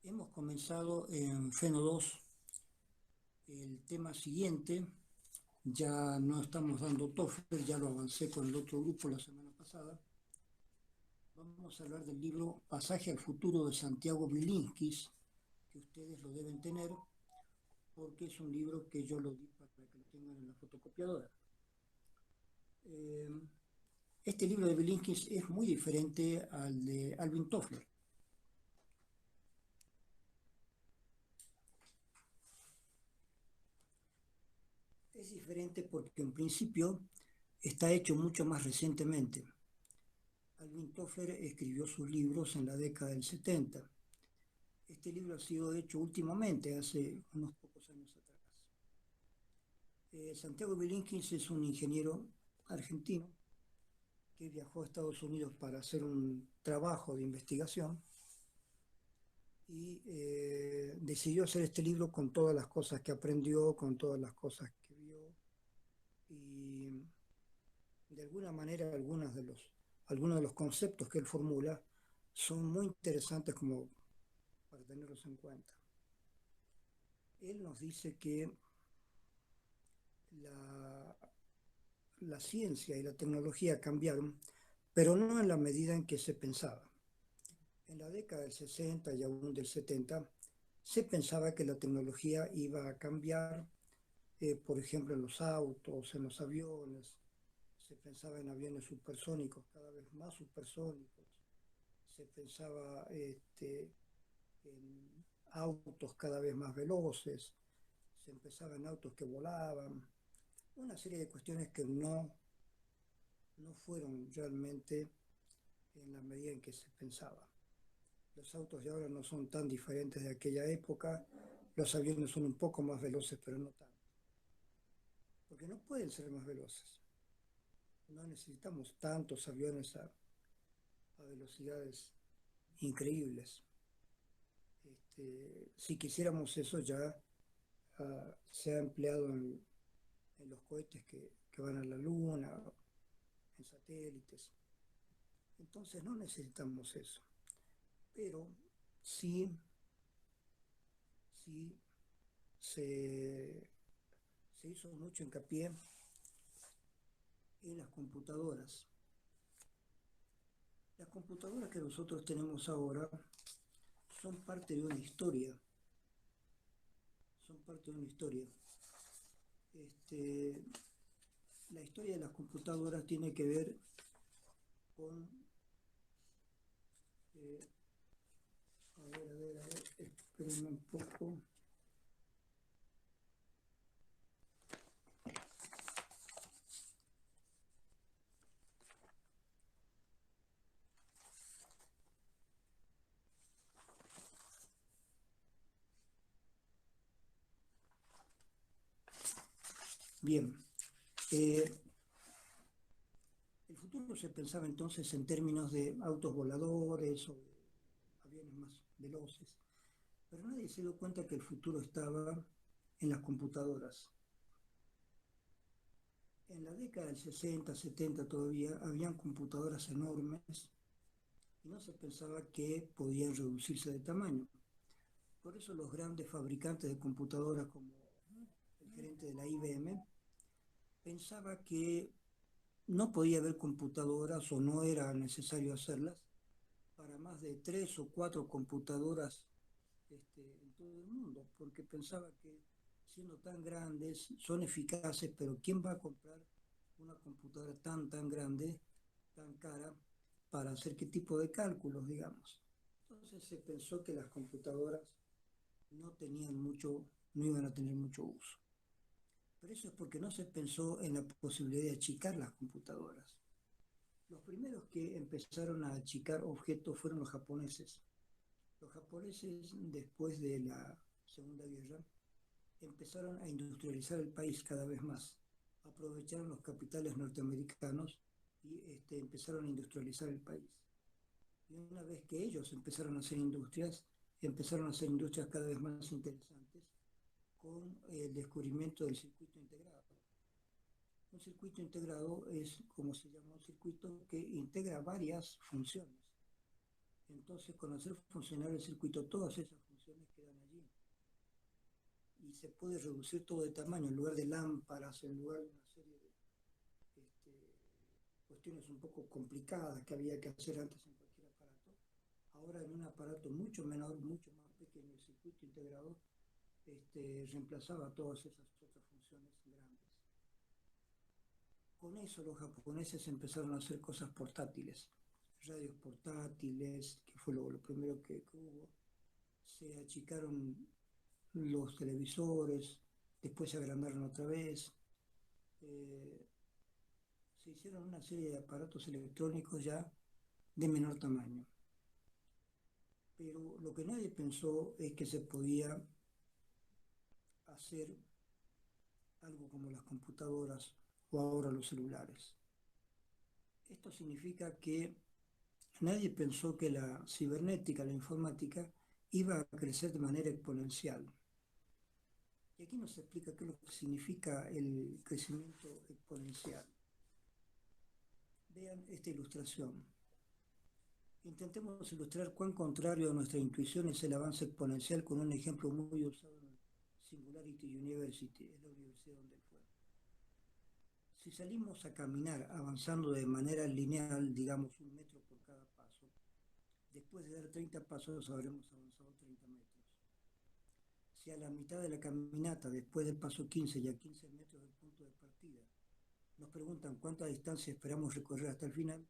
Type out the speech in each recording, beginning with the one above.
Hemos comenzado en Feno 2 el tema siguiente. Ya no estamos dando TOEFL, ya lo avancé con el otro grupo la semana pasada. Vamos a hablar del libro Pasaje al futuro de Santiago Bilinskis, que ustedes lo deben tener porque es un libro que yo lo di para que lo tengan en la fotocopiadora. Eh, este libro de Bilinskis es muy diferente al de Alvin Toffler. Es diferente porque en principio está hecho mucho más recientemente. Alvin Toffler escribió sus libros en la década del 70. Este libro ha sido hecho últimamente, hace unos pocos años atrás. Santiago Bilinkis es un ingeniero argentino que viajó a Estados Unidos para hacer un trabajo de investigación y decidió hacer este libro con todas las cosas que aprendió, con todas las cosas que vio y de alguna manera algunos de los conceptos que él formula son muy interesantes como para tenerlos en cuenta. Él nos dice que la, la ciencia y la tecnología cambiaron, pero no en la medida en que se pensaba. En la década del 60 y aún del 70 se pensaba que la tecnología iba a cambiar, por ejemplo, en los autos, en los aviones. Se pensaba en aviones supersónicos, cada vez más supersónicos. Se pensaba en autos cada vez más veloces. Se empezaba en autos que volaban. Una serie de cuestiones que no fueron realmente en la medida en que se pensaba. Los autos de ahora no son tan diferentes de aquella época, los aviones son un poco más veloces, pero no tanto, porque no pueden ser más veloces. No necesitamos tantos aviones a velocidades increíbles. Si quisiéramos eso ya se ha empleado en los cohetes que van a la Luna, en satélites. Entonces no necesitamos eso. Pero sí, sí se hizo mucho hincapié en las computadoras. Las computadoras que nosotros tenemos ahora son parte de una historia, son parte de una historia. Este, la historia de las computadoras tiene que ver con, eh, espérenme un poco. Bien, eh, el futuro se pensaba entonces en términos de autos voladores o de aviones más veloces, pero nadie se dio cuenta que el futuro estaba en las computadoras. En la década del 60, 70 todavía habían computadoras enormes y no se pensaba que podían reducirse de tamaño. Por eso los grandes fabricantes de computadoras como el gerente de la IBM pensaba que no podía haber computadoras o no era necesario hacerlas para más de 3 o 4 computadoras en todo el mundo, porque pensaba que siendo tan grandes son eficaces, pero ¿quién va a comprar una computadora tan grande, tan cara, para hacer qué tipo de cálculos, digamos? Entonces se pensó que las computadoras no tenían mucho, no iban a tener mucho uso. Pero eso es porque no se pensó en la posibilidad de achicar las computadoras. Los primeros que empezaron a achicar objetos fueron los japoneses. Los japoneses, después de la Segunda Guerra, empezaron a industrializar el país cada vez más. Aprovecharon los capitales norteamericanos y empezaron a industrializar el país. Y una vez que ellos empezaron a hacer industrias cada vez más interesantes con el descubrimiento del circuito integrado. Un circuito integrado es, como se llama, un circuito que integra varias funciones. Entonces, con hacer funcionar el circuito, todas esas funciones funciones quedan allí. Y se puede reducir todo de tamaño, en lugar de lámparas, en lugar de una serie de cuestiones un poco complicadas que había que hacer antes en cualquier aparato. Ahora en un aparato mucho menor, mucho más pequeño, el circuito integrado reemplazaba todas esas otras funciones grandes. Con eso los japoneses empezaron a hacer cosas portátiles, radios portátiles, que fue lo primero que hubo. Se achicaron los televisores, después se agrandaron otra vez. Se hicieron una serie de aparatos electrónicos ya de menor tamaño. Pero lo que nadie pensó es que se podía hacer algo como las computadoras o ahora los celulares. Esto significa que nadie pensó que la cibernética, la informática, iba a crecer de manera exponencial. Y aquí nos explica qué es lo que significa el crecimiento exponencial. Vean esta ilustración. Intentemos ilustrar cuán contrario a nuestra intuición es el avance exponencial con un ejemplo muy usado en Singularity University, es la universidad donde fue. Si salimos a caminar avanzando de manera lineal, digamos 1 metro por cada paso, después de dar 30 pasos habremos avanzado 30 metros. Si a la mitad de la caminata, después del paso 15 y a 15 metros del punto de partida, nos preguntan cuánta distancia esperamos recorrer hasta el final,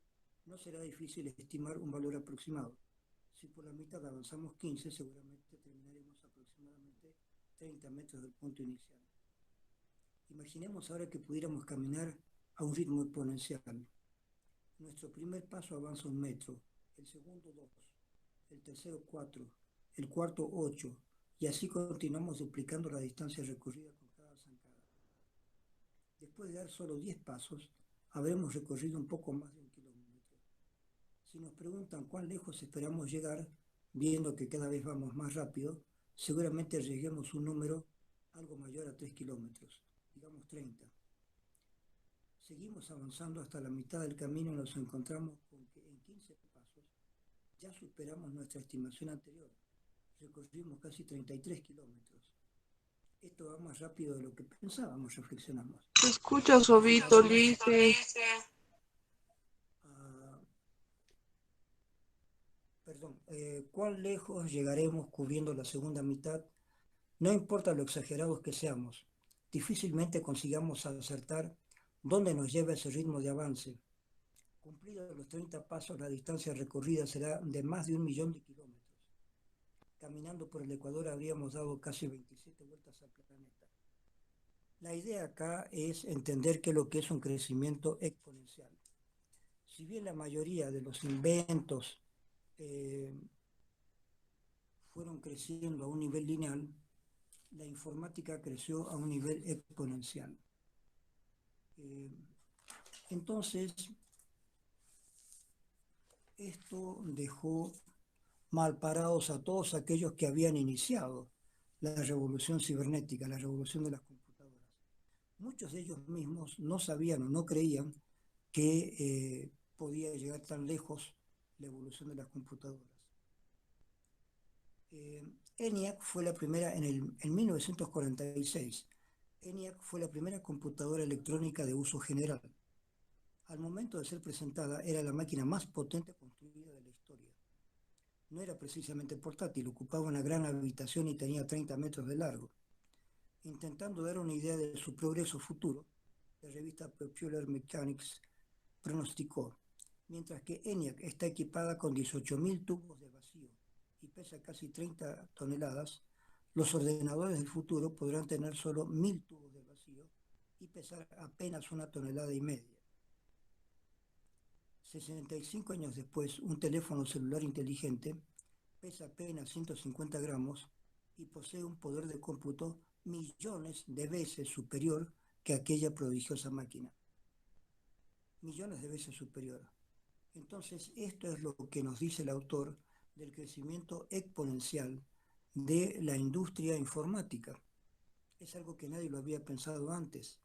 no será difícil estimar un valor aproximado. Si por la mitad avanzamos 15, seguramente terminaremos aproximadamente 30 metros del punto inicial. Imaginemos ahora que pudiéramos caminar a un ritmo exponencial. Nuestro primer paso avanza 1 metro, el segundo 2, el tercero 4, el cuarto 8, y así continuamos duplicando la distancia recorrida con cada zancada. Después de dar solo 10 pasos, habremos recorrido un poco más de 1 kilómetro. Si nos preguntan cuán lejos esperamos llegar, viendo que cada vez vamos más rápido, seguramente lleguemos a un número algo mayor a 3 kilómetros, digamos 30. Seguimos avanzando hasta la mitad del camino y nos encontramos con que en 15 pasos ya superamos nuestra estimación anterior. Recorrimos casi 33 kilómetros. Esto va más rápido de lo que pensábamos, reflexionamos. Se escucha suavito, Lice. ¿Cuán lejos llegaremos cubriendo la segunda mitad? No importa lo exagerados que seamos, difícilmente consigamos acertar dónde nos lleva ese ritmo de avance. Cumplidos los 30 pasos, la distancia recorrida será de más de 1 millón de kilómetros. Caminando por el Ecuador habríamos dado casi 27 vueltas al planeta. La idea acá es entender qué es lo que es un crecimiento exponencial. Si bien la mayoría de los inventos fueron creciendo a un nivel lineal, la informática creció a un nivel exponencial. Entonces, esto dejó mal parados a todos aquellos que habían iniciado la revolución cibernética, la revolución de las computadoras. Muchos de ellos mismos no sabían o no creían que podía llegar tan lejos la evolución de las computadoras. ENIAC fue la primera en 1946. ENIAC fue la primera computadora electrónica de uso general. Al momento de ser presentada, era la máquina más potente construida de la historia. No era precisamente portátil, ocupaba una gran habitación y tenía 30 metros de largo. Intentando dar una idea de su progreso futuro, la revista Popular Mechanics pronosticó: mientras que ENIAC está equipada con 18.000 tubos de vacío y pesa casi 30 toneladas, los ordenadores del futuro podrán tener solo 1.000 tubos de vacío y pesar apenas 1,5 toneladas. 65 años después, un teléfono celular inteligente pesa apenas 150 gramos y posee un poder de cómputo millones de veces superior que aquella prodigiosa máquina. Millones de veces superior. Entonces, esto es lo que nos dice el autor del crecimiento exponencial de la industria informática. Es algo que nadie lo había pensado antes.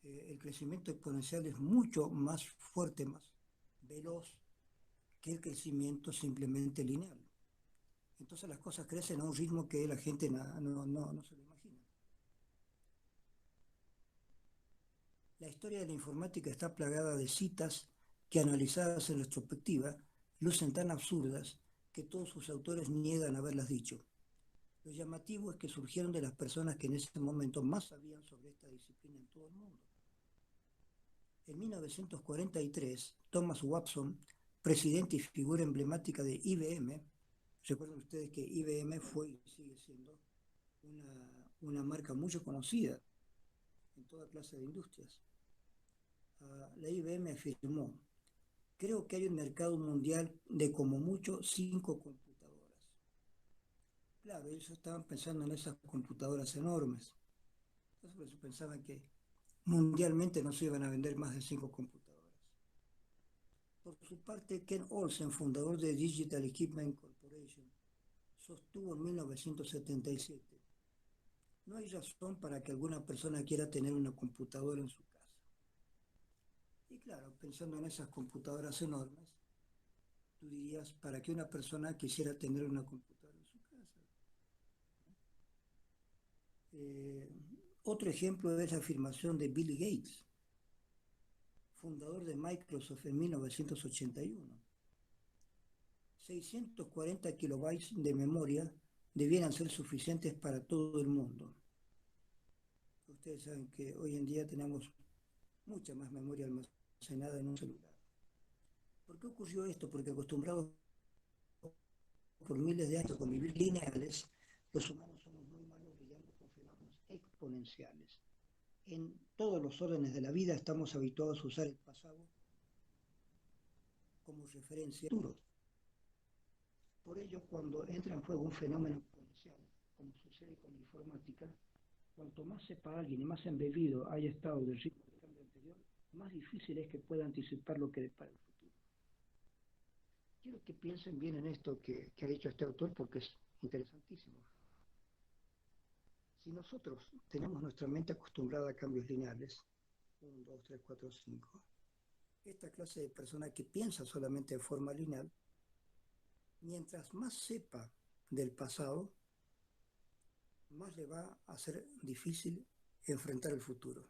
El crecimiento exponencial es mucho más fuerte, más veloz que el crecimiento simplemente lineal. Entonces las cosas crecen a un ritmo que la gente no se lo imagina. La historia de la informática está plagada de citas que, analizadas en retrospectiva, lucen tan absurdas que todos sus autores niegan haberlas dicho. Lo llamativo es que surgieron de las personas que en ese momento más sabían sobre esta disciplina en todo el mundo. En 1943, Thomas Watson, presidente y figura emblemática de IBM, recuerden ustedes que IBM fue y sigue siendo una marca muy conocida en toda clase de industrias. La IBM afirmó: creo que hay un mercado mundial de como mucho 5 computadoras. Claro, ellos estaban pensando en esas computadoras enormes. Entonces pensaban que mundialmente no se iban a vender más de 5 computadoras. Por su parte, Ken Olsen, fundador de Digital Equipment Corporation, sostuvo en 1977: no hay razón para que alguna persona quiera tener una computadora en su casa. Y claro, pensando en esas computadoras enormes, tú dirías, ¿para qué una persona quisiera tener una computadora en su casa? Eh, Otro ejemplo es la afirmación de Bill Gates, fundador de Microsoft en 1981. 640 kilobytes de memoria debieran ser suficientes para todo el mundo. Ustedes saben que hoy en día tenemos mucha más memoria almacenada en un celular. ¿Por qué ocurrió esto? Porque acostumbrados por miles de años a convivir lineales, los humanos somos muy malos lidiando con fenómenos exponenciales. En todos los órdenes de la vida estamos habituados a usar el pasado como referencia al futuro. Por ello, cuando entra en juego un fenómeno exponencial, como sucede con la informática, cuanto más sepa alguien y más embebido haya estado del ritmo del cambio anterior, más difícil es que pueda anticipar lo que depara el futuro. Quiero que piensen bien en esto que ha dicho este autor, porque es interesantísimo. Si nosotros tenemos nuestra mente acostumbrada a cambios lineales, 1, 2, 3, 4, 5, esta clase de persona que piensa solamente de forma lineal, mientras más sepa del pasado, más le va a ser difícil enfrentar el futuro.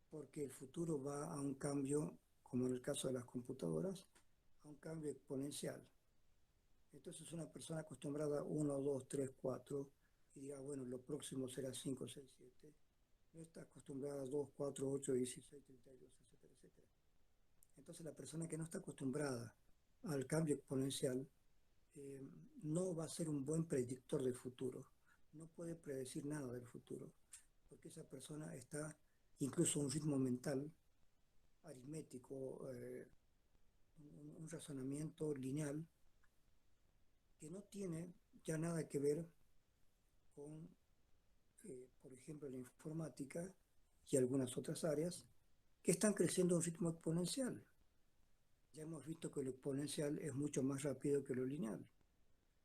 Porque el futuro va a un cambio, como en el caso de las computadoras, a un cambio exponencial. Entonces una persona acostumbrada a 1, 2, 3, 4, y diga, bueno, lo próximo será 5, 6, 7, no está acostumbrada a 2, 4, 8, 16, 32, etcétera, etcétera. Entonces la persona que no está acostumbrada al cambio exponencial no va a ser un buen predictor del futuro, no puede predecir nada del futuro, porque esa persona está incluso a un ritmo mental, aritmético, un razonamiento lineal, que no tiene ya nada que ver con, por ejemplo, la informática y algunas otras áreas que están creciendo a un ritmo exponencial. Ya hemos visto que lo exponencial es mucho más rápido que lo lineal.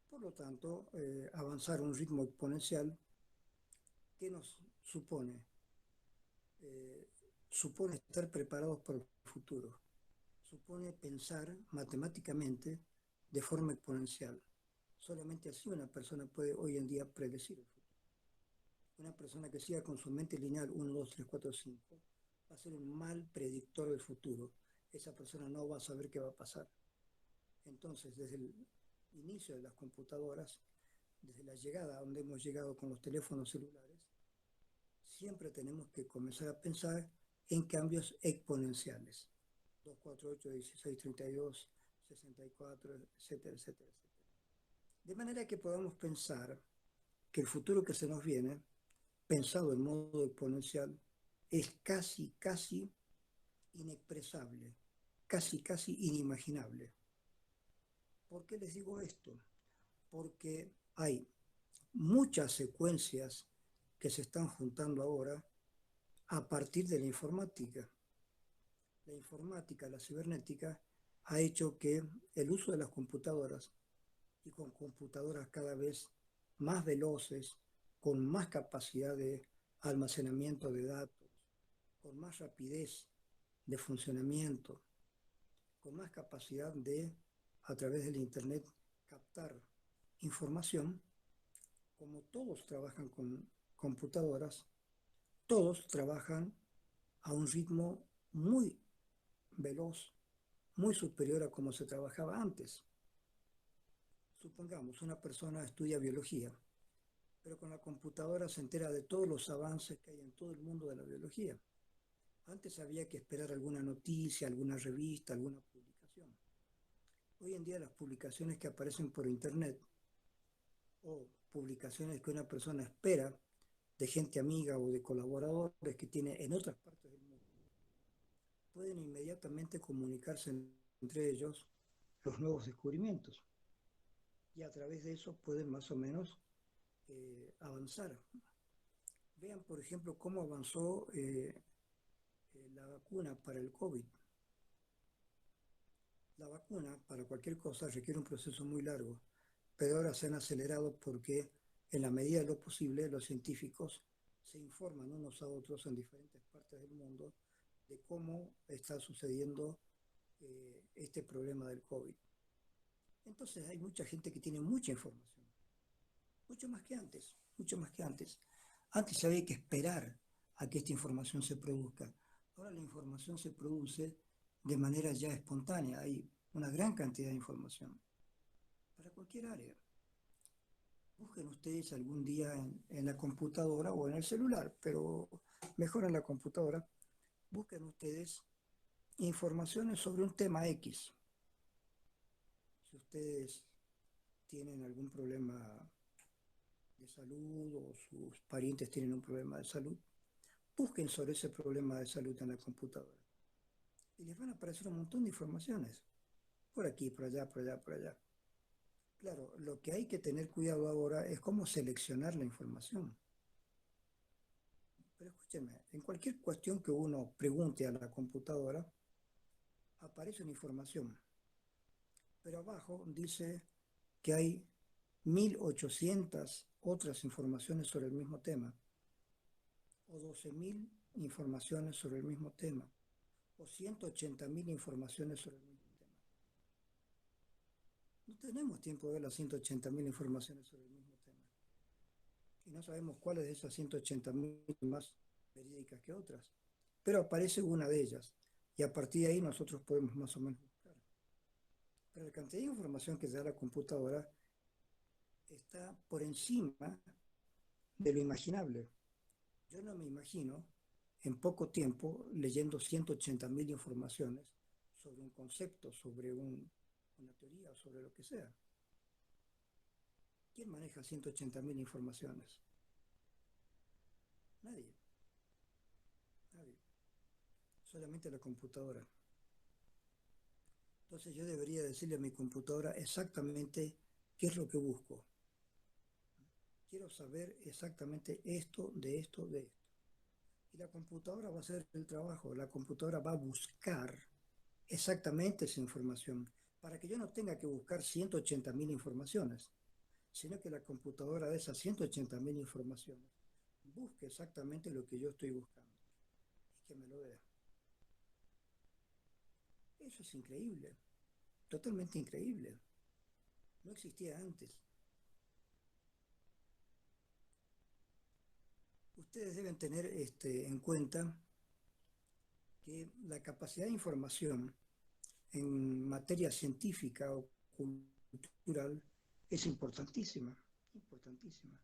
Por lo tanto, avanzar a un ritmo exponencial, ¿qué nos supone? Eh, Supone estar preparados para el futuro. Supone pensar matemáticamente de forma exponencial. Solamente así una persona puede hoy en día predecir el futuro. Una persona que siga con su mente lineal 1, 2, 3, 4, 5 va a ser un mal predictor del futuro. Esa persona no va a saber qué va a pasar. Entonces, desde el inicio de las computadoras, desde la llegada a donde hemos llegado con los teléfonos celulares, siempre tenemos que comenzar a pensar en cambios exponenciales. 2, 4, 8, 16, 32, 64, etcétera, etcétera, etcétera. De manera que podamos pensar que el futuro que se nos viene, pensado en modo exponencial, es casi inexpresable, casi inimaginable. ¿Por qué les digo esto? Porque hay muchas secuencias que se están juntando ahora a partir de la informática. La informática, la cibernética, ha hecho que el uso de las computadoras, y con computadoras cada vez más veloces, con más capacidad de almacenamiento de datos, con más rapidez de funcionamiento, con más capacidad de, a través del Internet, captar información, como todos trabajan con computadoras, todos trabajan a un ritmo muy veloz, muy superior a como se trabajaba antes. Supongamos, una persona estudia biología, pero con la computadora se entera de todos los avances que hay en todo el mundo de la biología. Antes había que esperar alguna noticia, alguna revista, alguna publicación. Hoy en día las publicaciones que aparecen por internet o publicaciones que una persona espera de gente amiga o de colaboradores que tiene en otras partes del mundo, pueden inmediatamente comunicarse entre ellos los nuevos descubrimientos y a través de eso pueden más o menos avanzar. Vean, por ejemplo, cómo avanzó la vacuna para el COVID. La vacuna para cualquier cosa requiere un proceso muy largo, pero ahora se han acelerado porque en la medida de lo posible los científicos se informan unos a otros en diferentes partes del mundo de cómo está sucediendo este problema del COVID. Entonces hay mucha gente que tiene mucha información, mucho más que antes, mucho más que antes. Antes había que esperar a que esta información se produzca. Ahora la información se produce de manera ya espontánea. Hay una gran cantidad de información para cualquier área. Busquen ustedes algún día en la computadora o en el celular, pero mejor en la computadora. Busquen ustedes informaciones sobre un tema X. Si ustedes tienen algún problema de salud o sus parientes tienen un problema de salud, busquen sobre ese problema de salud en la computadora. Y les van a aparecer un montón de informaciones. Por aquí, por allá, por allá, por allá. Claro, lo que hay que tener cuidado ahora es cómo seleccionar la información. Pero escúcheme, en cualquier cuestión que uno pregunte a la computadora, aparece una información. Pero abajo dice que hay 1800 otras informaciones sobre el mismo tema, o 12.000 informaciones sobre el mismo tema, o 180.000 informaciones sobre el mismo tema. No tenemos tiempo de ver las 180.000 informaciones sobre el mismo tema. Y no sabemos cuáles de esas 180.000 más verídicas que otras. Pero aparece una de ellas. Y a partir de ahí nosotros podemos más o menos buscar. Pero la cantidad de información que da la computadora está por encima de lo imaginable. Yo no me imagino en poco tiempo leyendo 180.000 informaciones sobre un concepto, sobre una teoría, sobre lo que sea. ¿Quién maneja 180.000 informaciones? Nadie, nadie. Solamente la computadora. Entonces yo debería decirle a mi computadora exactamente qué es lo que busco. Quiero saber exactamente esto, de esto, de esto. Y la computadora va a hacer el trabajo. La computadora va a buscar exactamente esa información para que yo no tenga que buscar 180.000 informaciones, sino que la computadora de esas 180.000 informaciones busque exactamente lo que yo estoy buscando y que me lo dé. Eso es increíble, totalmente increíble. No existía antes. Ustedes deben tener en cuenta que la capacidad de información en materia científica o cultural es importantísima, importantísima.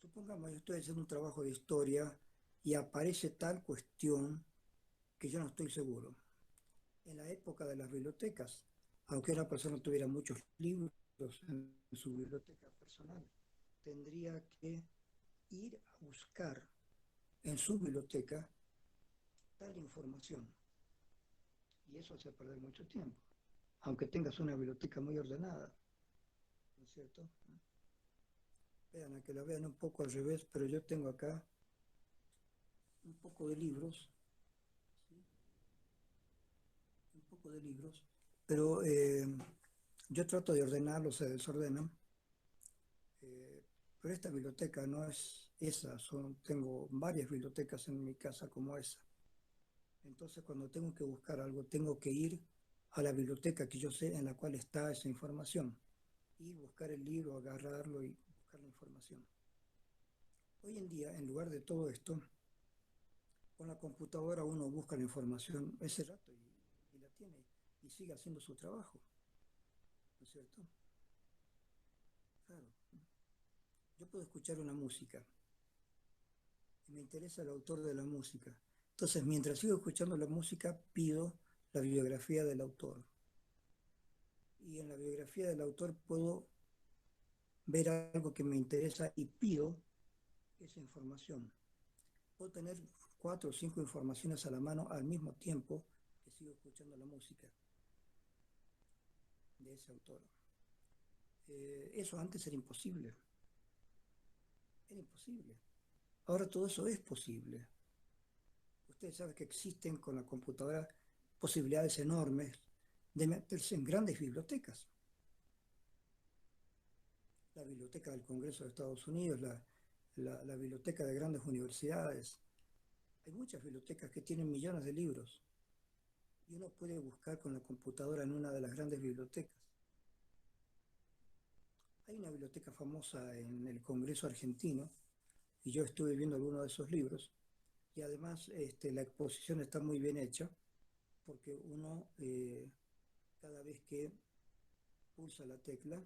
Supongamos, yo estoy haciendo un trabajo de historia y aparece tal cuestión que yo no estoy seguro. En la época de las bibliotecas, aunque una persona tuviera muchos libros en su biblioteca personal, tendría que ir a buscar en su biblioteca tal información. Y eso hace perder mucho tiempo, aunque tengas una biblioteca muy ordenada, ¿no es cierto? Vean, a que la vean un poco al revés, pero yo tengo acá un poco de libros, ¿sí? Un poco de libros, pero yo trato de ordenarlos, se desordenan, eh, pero esta biblioteca no es esa, tengo varias bibliotecas en mi casa como esa. Entonces cuando tengo que buscar algo, tengo que ir a la biblioteca que yo sé en la cual está esa información. ir, buscar el libro, agarrarlo y buscar la información. Hoy en día, en lugar de todo esto, con la computadora uno busca la información ese rato y la tiene y sigue haciendo su trabajo, ¿no es cierto? Claro. Yo puedo escuchar una música y me interesa el autor de la música. Entonces, mientras sigo escuchando la música, pido la biografía del autor. Y en la biografía del autor puedo ver algo que me interesa y pido esa información. Puedo tener 4 o 5 informaciones a la mano al mismo tiempo que sigo escuchando la música de ese autor. Eso antes era imposible. Era imposible. Ahora todo eso es posible. Ustedes saben que existen con la computadora posibilidades enormes de meterse en grandes bibliotecas. La biblioteca del Congreso de Estados Unidos, la biblioteca de grandes universidades. Hay muchas bibliotecas que tienen millones de libros y uno puede buscar con la computadora en una de las grandes bibliotecas. Hay una biblioteca famosa en el Congreso argentino y yo estuve viendo algunos de esos libros y además la exposición está muy bien hecha porque uno cada vez que pulsa la tecla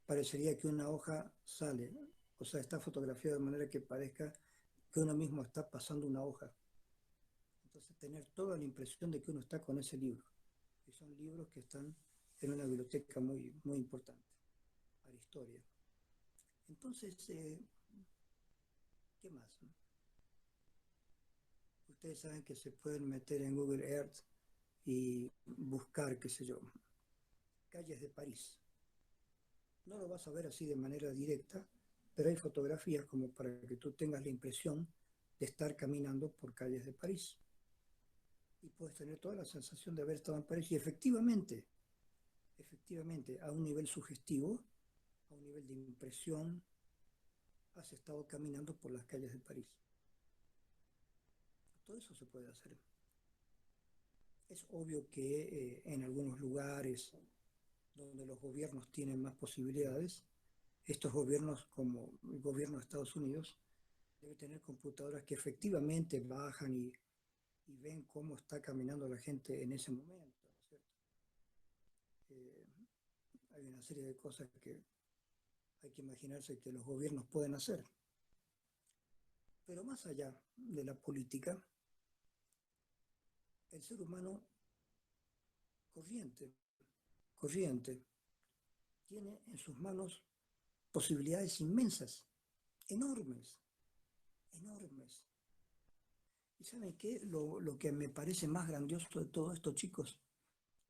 parecería que una hoja sale, o sea, está fotografiada de manera que parezca que uno mismo está pasando una hoja. Entonces tener toda la impresión de que uno está con ese libro. Y son libros que están en una biblioteca muy, muy importante para historia. Entonces, ¿qué más? Ustedes saben que se pueden meter en Google Earth y buscar, qué sé yo, calles de París. No lo vas a ver así de manera directa, pero hay fotografías como para que tú tengas la impresión de estar caminando por calles de París. Y puedes tener toda la sensación de haber estado en París. Y efectivamente, a un nivel sugestivo, a un nivel de impresión, has estado caminando por las calles de París. Todo eso se puede hacer. Es obvio que en algunos lugares donde los gobiernos tienen más posibilidades, estos gobiernos como el gobierno de Estados Unidos debe tener computadoras que efectivamente bajan y ven cómo está caminando la gente en ese momento, ¿no es cierto? Eh, Hay una serie de cosas que hay que imaginarse que los gobiernos pueden hacer. Pero más allá de la política, el ser humano corriente, corriente, tiene en sus manos posibilidades inmensas, enormes, enormes. ¿Y saben qué? Lo que me parece más grandioso de todo esto, chicos,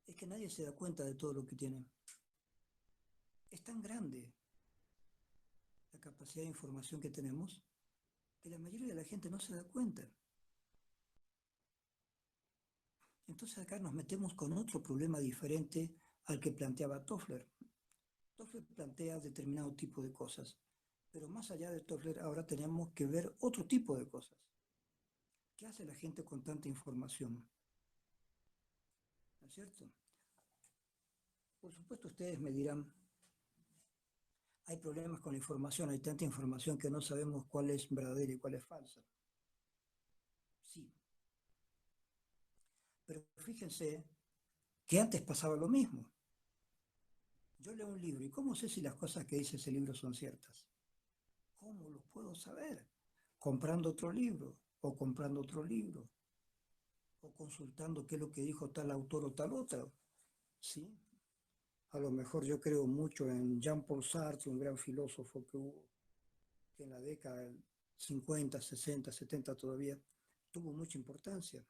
es que nadie se da cuenta de todo lo que tienen. Es tan grande la capacidad de información que tenemos que la mayoría de la gente no se da cuenta. Entonces acá nos metemos con otro problema diferente al que planteaba Toffler. Toffler plantea determinado tipo de cosas, pero más allá de Toffler ahora tenemos que ver otro tipo de cosas. ¿Qué hace la gente con tanta información? ¿No es cierto? Por supuesto ustedes me dirán, hay problemas con la información, hay tanta información que no sabemos cuál es verdadera y cuál es falsa. Sí, pero fíjense que antes pasaba lo mismo. Yo leo un libro y ¿cómo sé si las cosas que dice ese libro son ciertas? ¿Cómo lo puedo saber? Comprando otro libro o comprando otro libro o consultando qué es lo que dijo tal autor o tal otro. ¿Sí? A lo mejor yo creo mucho en Jean-Paul Sartre, un gran filósofo que hubo, que en la década del 50, 60, 70 todavía tuvo mucha importancia.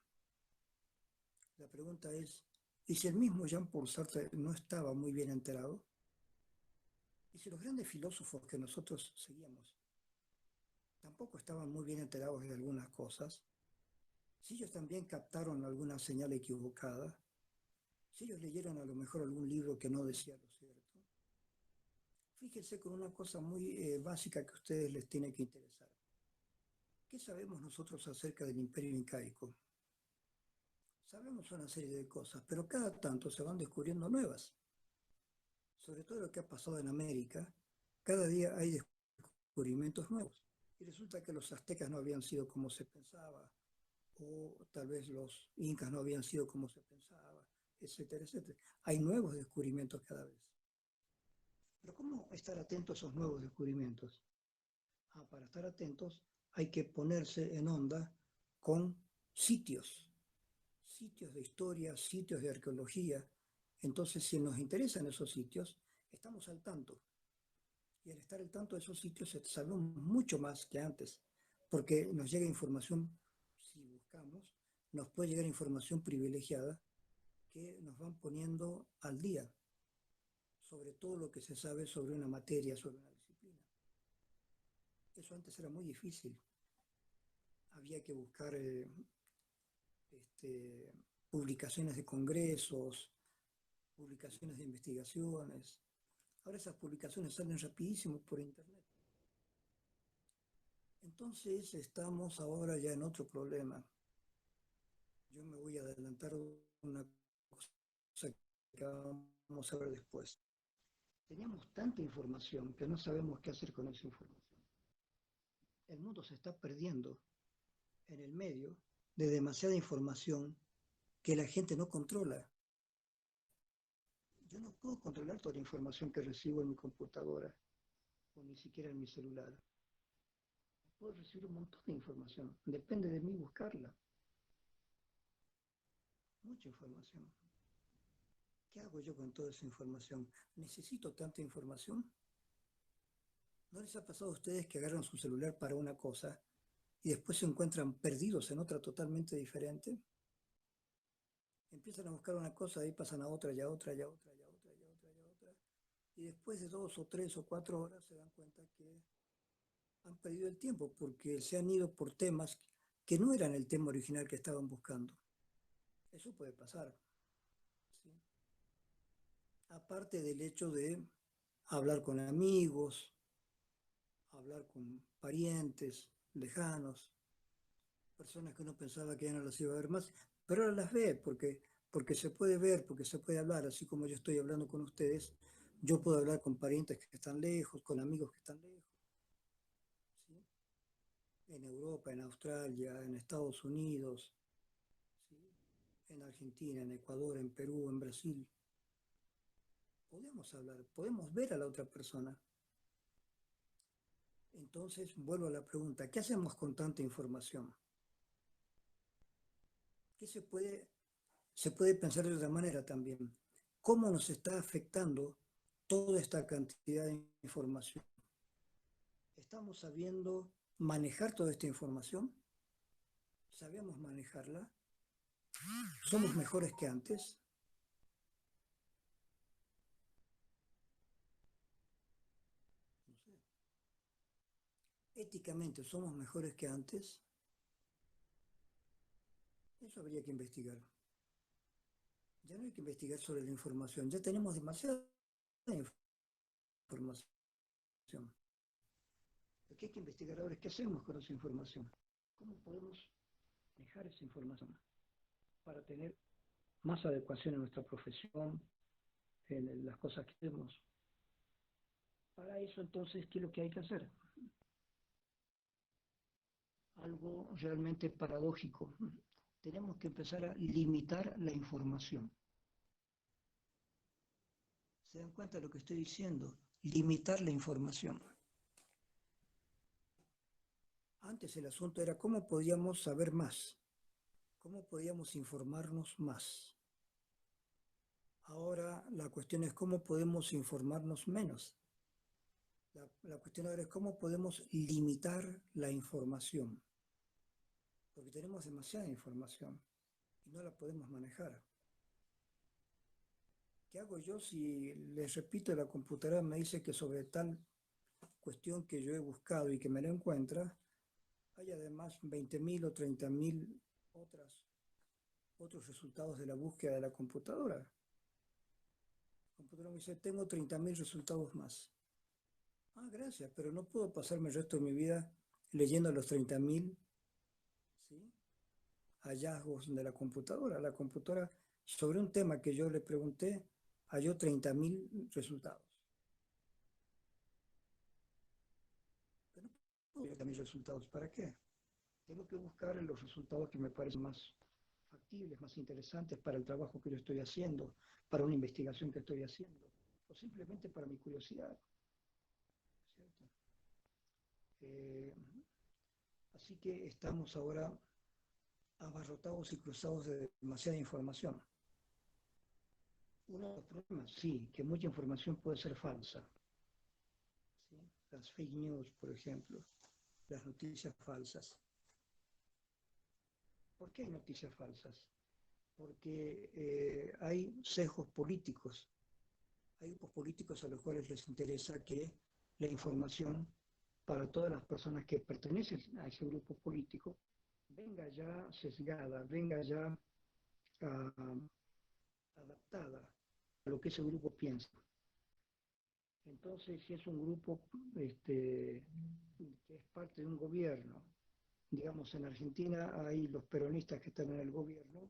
La pregunta es, ¿y si el mismo Jean-Paul Sartre no estaba muy bien enterado? ¿Y si los grandes filósofos que nosotros seguíamos tampoco estaban muy bien enterados de algunas cosas? Si ellos también captaron alguna señal equivocada, si ellos leyeron a lo mejor algún libro que no decía lo cierto, fíjense con una cosa muy básica que a ustedes les tiene que interesar. ¿Qué sabemos nosotros acerca del imperio incaico? Sabemos una serie de cosas, pero cada tanto se van descubriendo nuevas. sobre todo lo que ha pasado en América, cada día hay descubrimientos nuevos. Y resulta que los aztecas no habían sido como se pensaba, o tal vez los incas no habían sido como se pensaba, etcétera, etcétera. Hay nuevos descubrimientos cada vez. Pero ¿cómo estar atento a esos nuevos descubrimientos? Para estar atentos hay que ponerse en onda con sitios, sitios de historia, sitios de arqueología. Entonces, si nos interesan esos sitios, estamos al tanto. Y al estar al tanto de esos sitios, sabemos mucho más que antes, porque nos llega información, si buscamos, nos puede llegar información privilegiada que nos van poniendo al día sobre todo lo que se sabe sobre una materia, sobre una disciplina. Eso antes era muy difícil. Había que buscar este, publicaciones de congresos, publicaciones de investigaciones. Ahora esas publicaciones salen rapidísimo por internet. Entonces estamos ahora ya en otro problema. Yo me voy a adelantar una cosa que vamos a ver después. Teníamos tanta información que no sabemos qué hacer con esa información. El mundo se está perdiendo en el medio de demasiada información que la gente no controla. Yo no puedo controlar toda la información que recibo en mi computadora o ni siquiera en mi celular. Puedo recibir un montón de información. Depende de mí buscarla. Mucha información. ¿Qué hago yo con toda esa información? ¿Necesito tanta información? ¿No les ha pasado a ustedes que agarran su celular para una cosa y después se encuentran perdidos en otra totalmente diferente? Empiezan a buscar una cosa, ahí pasan a otra, ya otra, ya otra, ya otra, ya otra, ya otra. Y después de 2 o 3 o 4 horas se dan cuenta que han perdido el tiempo porque se han ido por temas que no eran el tema original que estaban buscando. Eso puede pasar. ¿Sí? Aparte del hecho de hablar con amigos, hablar con parientes lejanos, personas que uno pensaba que ya no las iba a ver más, pero ahora las ve porque se puede ver, porque se puede hablar, así como yo estoy hablando con ustedes, yo puedo hablar con parientes que están lejos, con amigos que están lejos, ¿sí? En Europa, en Australia, en Estados Unidos, ¿sí? En Argentina, en Ecuador, en Perú, en Brasil. Podemos hablar, podemos ver a la otra persona. Entonces, vuelvo a la pregunta, ¿qué hacemos con tanta información? ¿Qué se puede pensar de otra manera también? ¿Cómo nos está afectando toda esta cantidad de información? ¿Estamos sabiendo manejar toda esta información? ¿Sabemos manejarla? ¿Somos mejores que antes? No sé. ¿Éticamente somos mejores que antes? Eso habría que investigar. Ya no hay que investigar sobre la información, ya tenemos demasiada información. Lo que hay que investigar ahora es qué hacemos con esa información. ¿Cómo podemos manejar esa información para tener más adecuación en nuestra profesión, en las cosas que hacemos? Para eso entonces, ¿qué es lo que hay que hacer? Algo realmente paradójico. Tenemos que empezar a limitar la información. ¿Se dan cuenta de lo que estoy diciendo? Limitar la información. Antes el asunto era cómo podíamos saber más, cómo podíamos informarnos más. Ahora la cuestión es cómo podemos informarnos menos. La cuestión ahora es cómo podemos limitar la información, porque tenemos demasiada información y no la podemos manejar. ¿Qué hago yo si les repito, la computadora me dice que sobre tal cuestión que yo he buscado y que me la encuentra, hay además 20.000 o 30.000 otros resultados de la búsqueda de la computadora? La computadora me dice, tengo 30.000 resultados más. Ah, gracias, pero no puedo pasarme el resto de mi vida leyendo los 30.000, ¿sí?, hallazgos de la computadora. La computadora, sobre un tema que yo le pregunté, halló 30.000 resultados. Pero no puedo 30.000 resultados, ¿para qué? Tengo que buscar los resultados que me parecen más factibles, más interesantes para el trabajo que yo estoy haciendo, para una investigación que estoy haciendo, o simplemente para mi curiosidad, ¿cierto? Eh, Así que estamos ahora abarrotados y cruzados de demasiada información. Uno de los problemas, sí, que mucha información puede ser falsa. ¿Sí? Las fake news, por ejemplo, las noticias falsas. ¿Por qué hay noticias falsas? Porque hay sesgos políticos. Hay grupos políticos a los cuales les interesa que la información para todas las personas que pertenecen a ese grupo político venga ya sesgada, venga ya uh, adaptada a lo que ese grupo piensa. Entonces, si es un grupo que es parte de un gobierno, digamos en Argentina hay los peronistas que están en el gobierno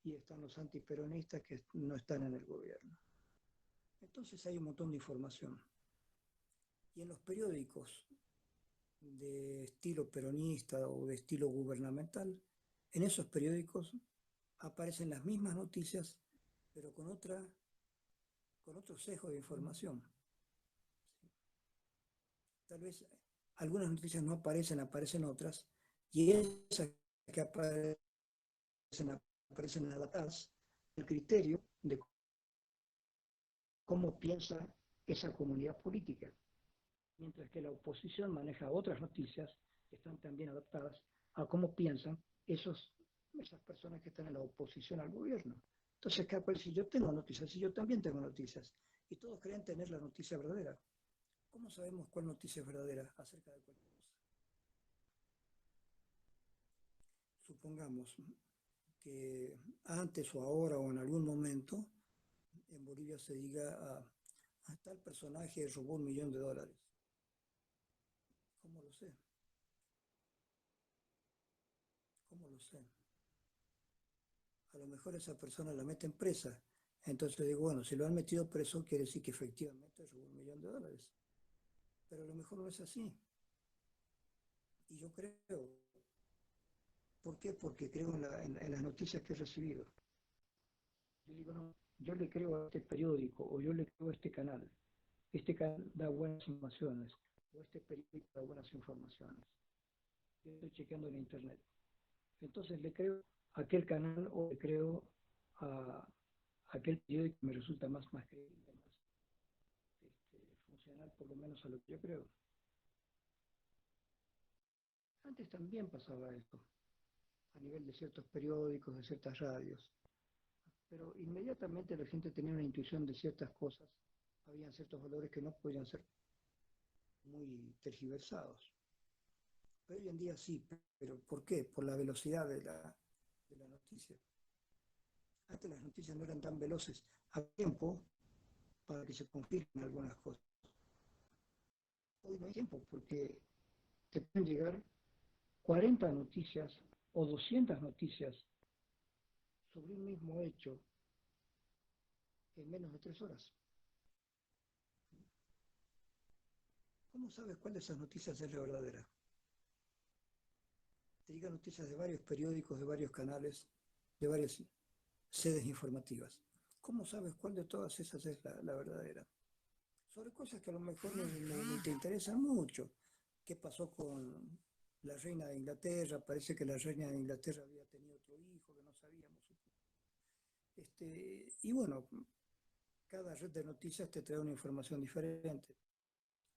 y están los antiperonistas que no están en el gobierno. Entonces hay un montón de información. Y en los periódicos de estilo peronista o de estilo gubernamental, en esos periódicos aparecen las mismas noticias, pero con otro sesgo de información. Tal vez algunas noticias no aparecen, aparecen otras, y esas que aparecen adaptadas al criterio de cómo piensa esa comunidad política, mientras que la oposición maneja otras noticias que están también adaptadas a cómo piensan esas personas que están en la oposición al gobierno. Entonces, si yo tengo noticias, y yo también tengo noticias, y todos creen tener la noticia verdadera, ¿cómo sabemos cuál noticia es verdadera acerca de cualquier cosa? Supongamos que antes o ahora o en algún momento en Bolivia se diga a tal personaje robó $1 millón. ¿Cómo lo sé? ¿Cómo lo sé? A lo mejor esa persona la meten presa. Entonces digo, bueno, si lo han metido preso, quiere decir que efectivamente robó $1 millón. Pero a lo mejor no es así. Y yo creo. ¿Por qué? Porque creo en las noticias que he recibido. Yo digo, no, yo le creo a este periódico o yo le creo a este canal. Este canal da buenas informaciones o este periódico da buenas informaciones. Yo estoy chequeando en internet. Entonces le creo a aquel canal o le creo a aquel periódico que me resulta más creíble, más funcional, por lo menos a lo que yo creo. Antes también pasaba esto, a nivel de ciertos periódicos, de ciertas radios, pero inmediatamente la gente tenía una intuición de ciertas cosas, habían ciertos valores que no podían ser muy tergiversados. Pero hoy en día sí, pero ¿por qué? Por la velocidad de la noticia. Antes las noticias no eran tan veloces a tiempo para que se confirmen algunas cosas. Hoy no hay tiempo porque te pueden llegar 40 noticias o 200 noticias sobre un mismo hecho en menos de 3 horas. ¿Cómo sabes cuál de esas noticias es la verdadera? Te llegan noticias de varios periódicos, de varios canales, de varias sedes informativas. ¿Cómo sabes cuál de todas esas es la verdadera? Sobre cosas que a lo mejor no te interesan mucho. ¿Qué pasó con la reina de Inglaterra? Parece que la reina de Inglaterra había tenido otro hijo que no sabíamos. Y bueno, cada red de noticias te trae una información diferente.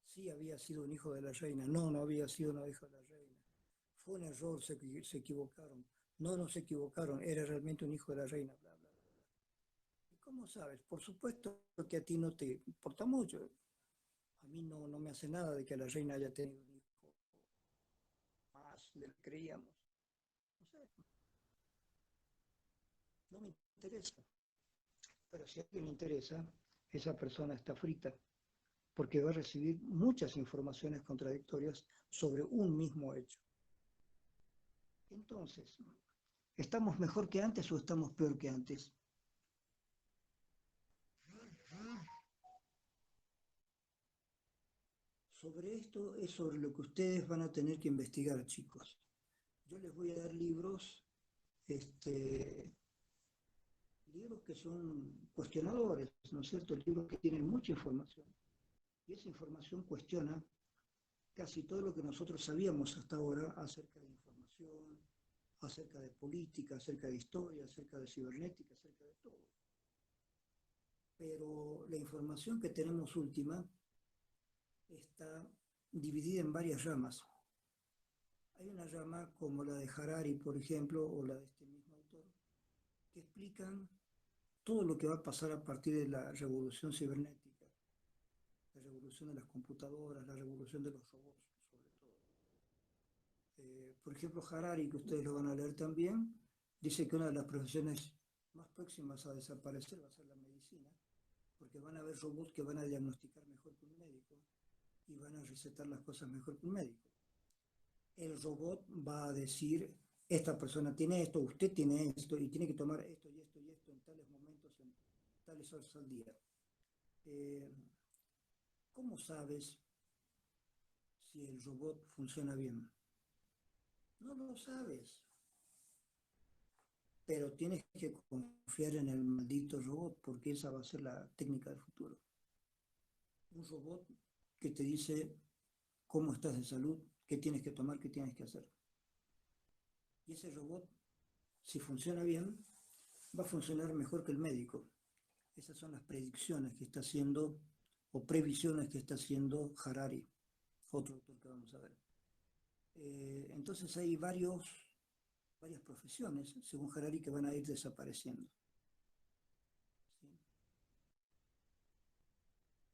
Sí había sido un hijo de la reina, no había sido un hijo de la reina. Fue un error, se equivocaron. No se equivocaron, era realmente un hijo de la reina, bla, bla, bla. ¿Y cómo sabes? Por supuesto que a ti no te importa mucho. A mí no me hace nada de que la reina haya tenido un hijo más de lo que creíamos. No sé, no me interesa. Pero si a alguien le interesa, esa persona está frita, porque va a recibir muchas informaciones contradictorias sobre un mismo hecho. Entonces, ¿estamos mejor que antes o estamos peor que antes? Sobre esto es sobre lo que ustedes van a tener que investigar, chicos. Yo les voy a dar libros, este, libros que son cuestionadores, ¿no es cierto? Libros que tienen mucha información. Y esa información cuestiona casi todo lo que nosotros sabíamos hasta ahora acerca de información, acerca de política, acerca de historia, acerca de cibernética, acerca de todo. Pero la información que tenemos última está dividida en varias ramas. Hay una rama como la de Harari, por ejemplo, o la de este mismo autor, que explican todo lo que va a pasar a partir de la revolución cibernética, la revolución de las computadoras, la revolución de los robots, sobre todo. Por ejemplo, Harari, que ustedes lo van a leer también, dice que una de las profesiones más próximas a desaparecer va a ser la medicina, porque van a haber robots que van a diagnosticar mejor que un médico y van a recetar las cosas mejor que un médico. El robot va a decir, esta persona tiene esto, usted tiene esto, y tiene que tomar esto y esto y esto en tales momentos, en tales horas al día. Eh, ¿Cómo sabes si el robot funciona bien? No lo sabes, pero tienes que confiar en el maldito robot, porque esa va a ser la técnica del futuro. Un robot que te dice cómo estás de salud, qué tienes que tomar, qué tienes que hacer. Y ese robot, si funciona bien, va a funcionar mejor que el médico. Esas son las predicciones que está haciendo, o previsiones que está haciendo Harari, otro autor que vamos a ver. Entonces hay varias profesiones, según Harari, que van a ir desapareciendo. ¿Sí?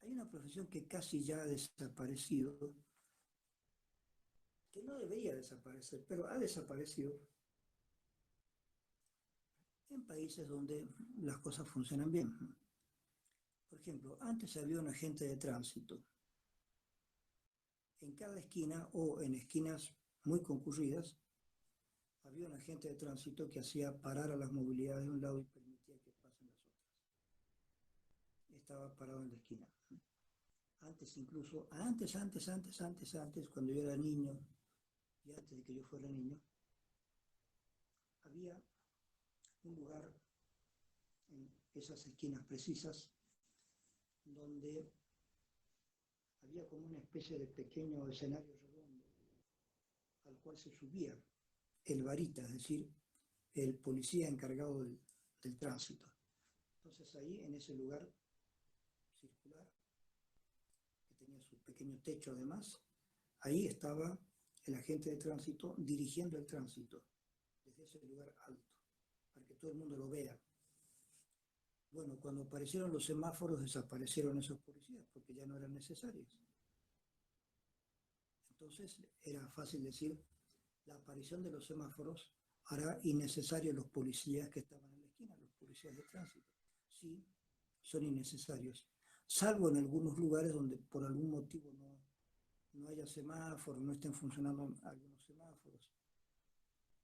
Hay una profesión que casi ya ha desaparecido, que no debería desaparecer, pero ha desaparecido en países donde las cosas funcionan bien. Por ejemplo, antes había un agente de tránsito. En cada esquina o en esquinas muy concurridas había un agente de tránsito que hacía parar a las movilidades de un lado y permitía que pasen las otras. Estaba parado en la esquina. Antes incluso, antes, cuando yo era niño, y antes de que yo fuera niño, había un lugar en esas esquinas precisas donde había como una especie de pequeño escenario redondo al cual se subía el varita, es decir, el policía encargado del tránsito. Entonces ahí, en ese lugar circular, que tenía su pequeño techo además, ahí estaba el agente de tránsito dirigiendo el tránsito desde ese lugar alto, para que todo el mundo lo vea. Bueno, cuando aparecieron los semáforos desaparecieron esos policías porque ya no eran necesarios. Entonces era fácil decir, la aparición de los semáforos hará innecesarios los policías que estaban en la esquina, los policías de tránsito. Sí, son innecesarios, salvo en algunos lugares donde por algún motivo no haya semáforos, no estén funcionando algunos semáforos.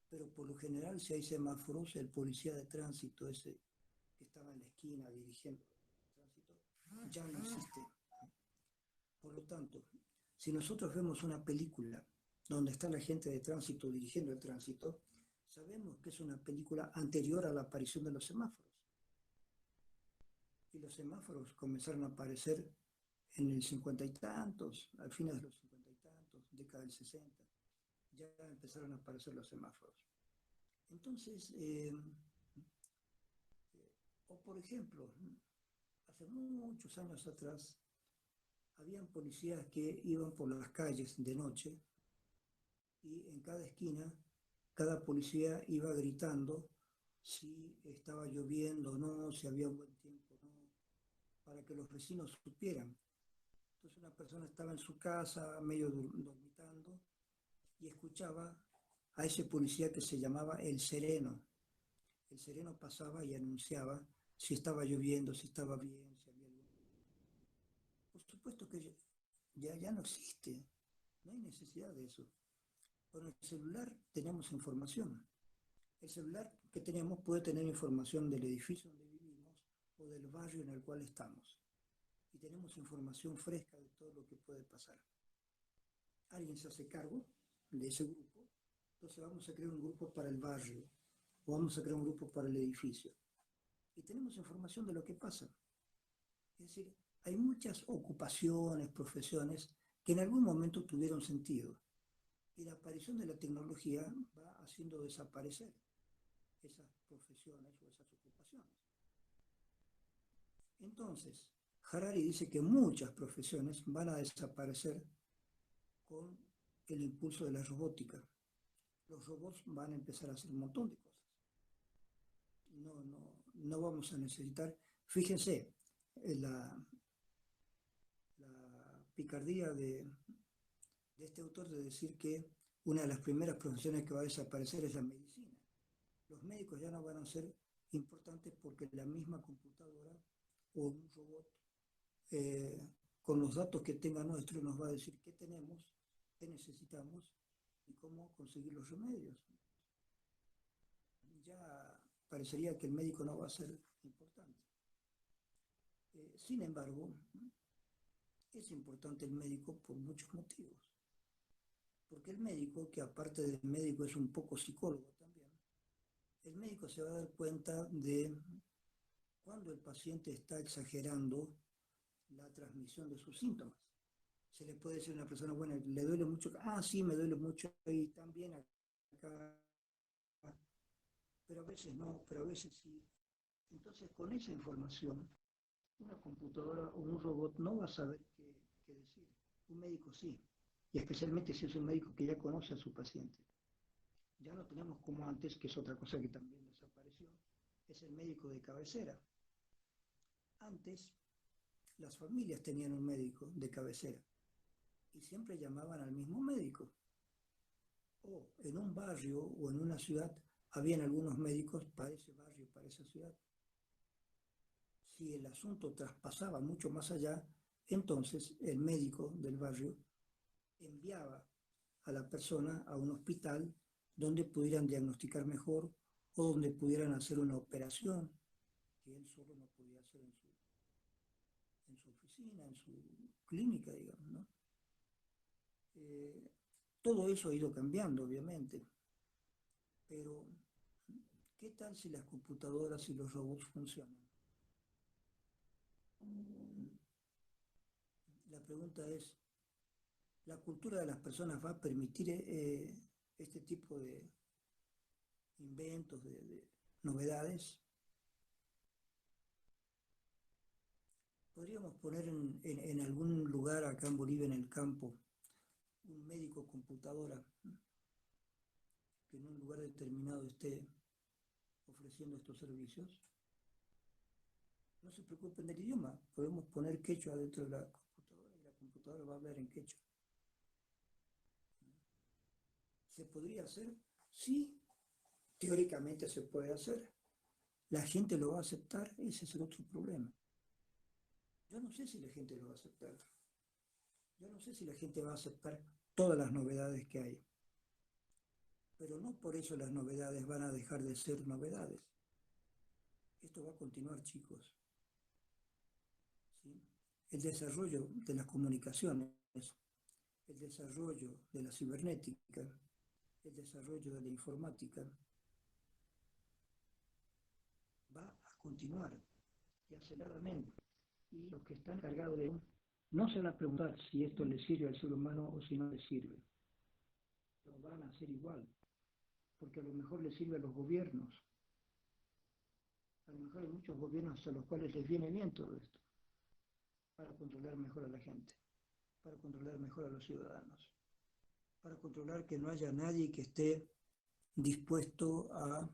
Pero por lo general, si hay semáforos, el policía de tránsito, ese que estaba en la esquina dirigiendo el tránsito, ya no existe. Por lo tanto, si nosotros vemos una película donde está la gente de tránsito dirigiendo el tránsito, sabemos que es una película anterior a la aparición de los semáforos. Y los semáforos comenzaron a aparecer en el 50 y tantos, al final de los 50 y tantos, década del 60, ya empezaron a aparecer los semáforos. Entonces, o por ejemplo, hace muchos años atrás, habían policías que iban por las calles de noche y en cada esquina, cada policía iba gritando si estaba lloviendo o no, si había un buen tiempo o no, para que los vecinos supieran. Entonces una persona estaba en su casa, medio dormitando, y escuchaba a ese policía que se llamaba El Sereno. El Sereno pasaba y anunciaba si estaba lloviendo, si estaba bien, si había algún... Por supuesto que ya no existe, no hay necesidad de eso. Con el celular tenemos información. El celular que tenemos puede tener información del edificio donde vivimos o del barrio en el cual estamos. Y tenemos información fresca de todo lo que puede pasar. alguien se hace cargo de ese grupo, entonces vamos a crear un grupo para el barrio, o vamos a crear un grupo para el edificio. Y tenemos información de lo que pasa. Es decir, hay muchas ocupaciones, profesiones, que en algún momento tuvieron sentido. Y la aparición de la tecnología va haciendo desaparecer esas profesiones o esas ocupaciones. Entonces, Harari dice que muchas profesiones van a desaparecer con el impulso de la robótica. Los robots van a empezar a hacer un montón de cosas. No vamos a necesitar, fíjense, la picardía de este autor de decir que una de las primeras profesiones que va a desaparecer es la medicina. Los médicos ya no van a ser importantes porque la misma computadora o un robot con los datos que tenga nuestro nos va a decir qué tenemos, qué necesitamos y cómo conseguir los remedios. Ya parecería que el médico no va a ser importante. Sin embargo, es importante el médico por muchos motivos. Porque el médico, que aparte del médico es un poco psicólogo también, el médico se va a dar cuenta de cuando el paciente está exagerando la transmisión de sus síntomas. Se le puede decir a una persona, bueno, le duele mucho, sí, me duele mucho y también acá, pero a veces no, pero a veces sí. Entonces, con esa información, una computadora o un robot no va a saber qué decir. Un médico sí, y especialmente si es un médico que ya conoce a su paciente. Ya no tenemos como antes, que es otra cosa que también desapareció, es el médico de cabecera. Antes, las familias tenían un médico de cabecera y siempre llamaban al mismo médico. O en un barrio o en una ciudad habían algunos médicos para ese barrio, para esa ciudad. Si el asunto traspasaba mucho más allá, entonces el médico del barrio enviaba a la persona a un hospital donde pudieran diagnosticar mejor o donde pudieran hacer una operación que él solo no podía hacer en su oficina, en su clínica, digamos, ¿no? Todo eso ha ido cambiando, obviamente, pero ¿qué tal si las computadoras y los robots funcionan? La pregunta es, ¿la cultura de las personas va a permitir este tipo de inventos, de novedades? Podríamos poner en algún lugar acá en Bolivia, en el campo, un médico computadora que en un lugar determinado esté ofreciendo estos servicios. No se preocupen del idioma, podemos poner quechua dentro de la computadora y la computadora va a hablar en quechua. ¿Se podría hacer? Sí, teóricamente se puede hacer. ¿La gente lo va a aceptar? Ese es el otro problema. Yo no sé si la gente lo va a aceptar. Yo no sé si la gente va a aceptar todas las novedades que hay. Pero no por eso las novedades van a dejar de ser novedades. Esto va a continuar, chicos. ¿Sí? El desarrollo de las comunicaciones, el desarrollo de la cibernética, el desarrollo de la informática, va a continuar y aceleradamente. Y los que están cargados de no se van a preguntar si esto le sirve al ser humano o si no le sirve. Lo van a hacer igual, porque a lo mejor le sirve a los gobiernos. A lo mejor hay muchos gobiernos a los cuales les viene bien todo esto, para controlar mejor a la gente, para controlar mejor a los ciudadanos, para controlar que no haya nadie que esté dispuesto a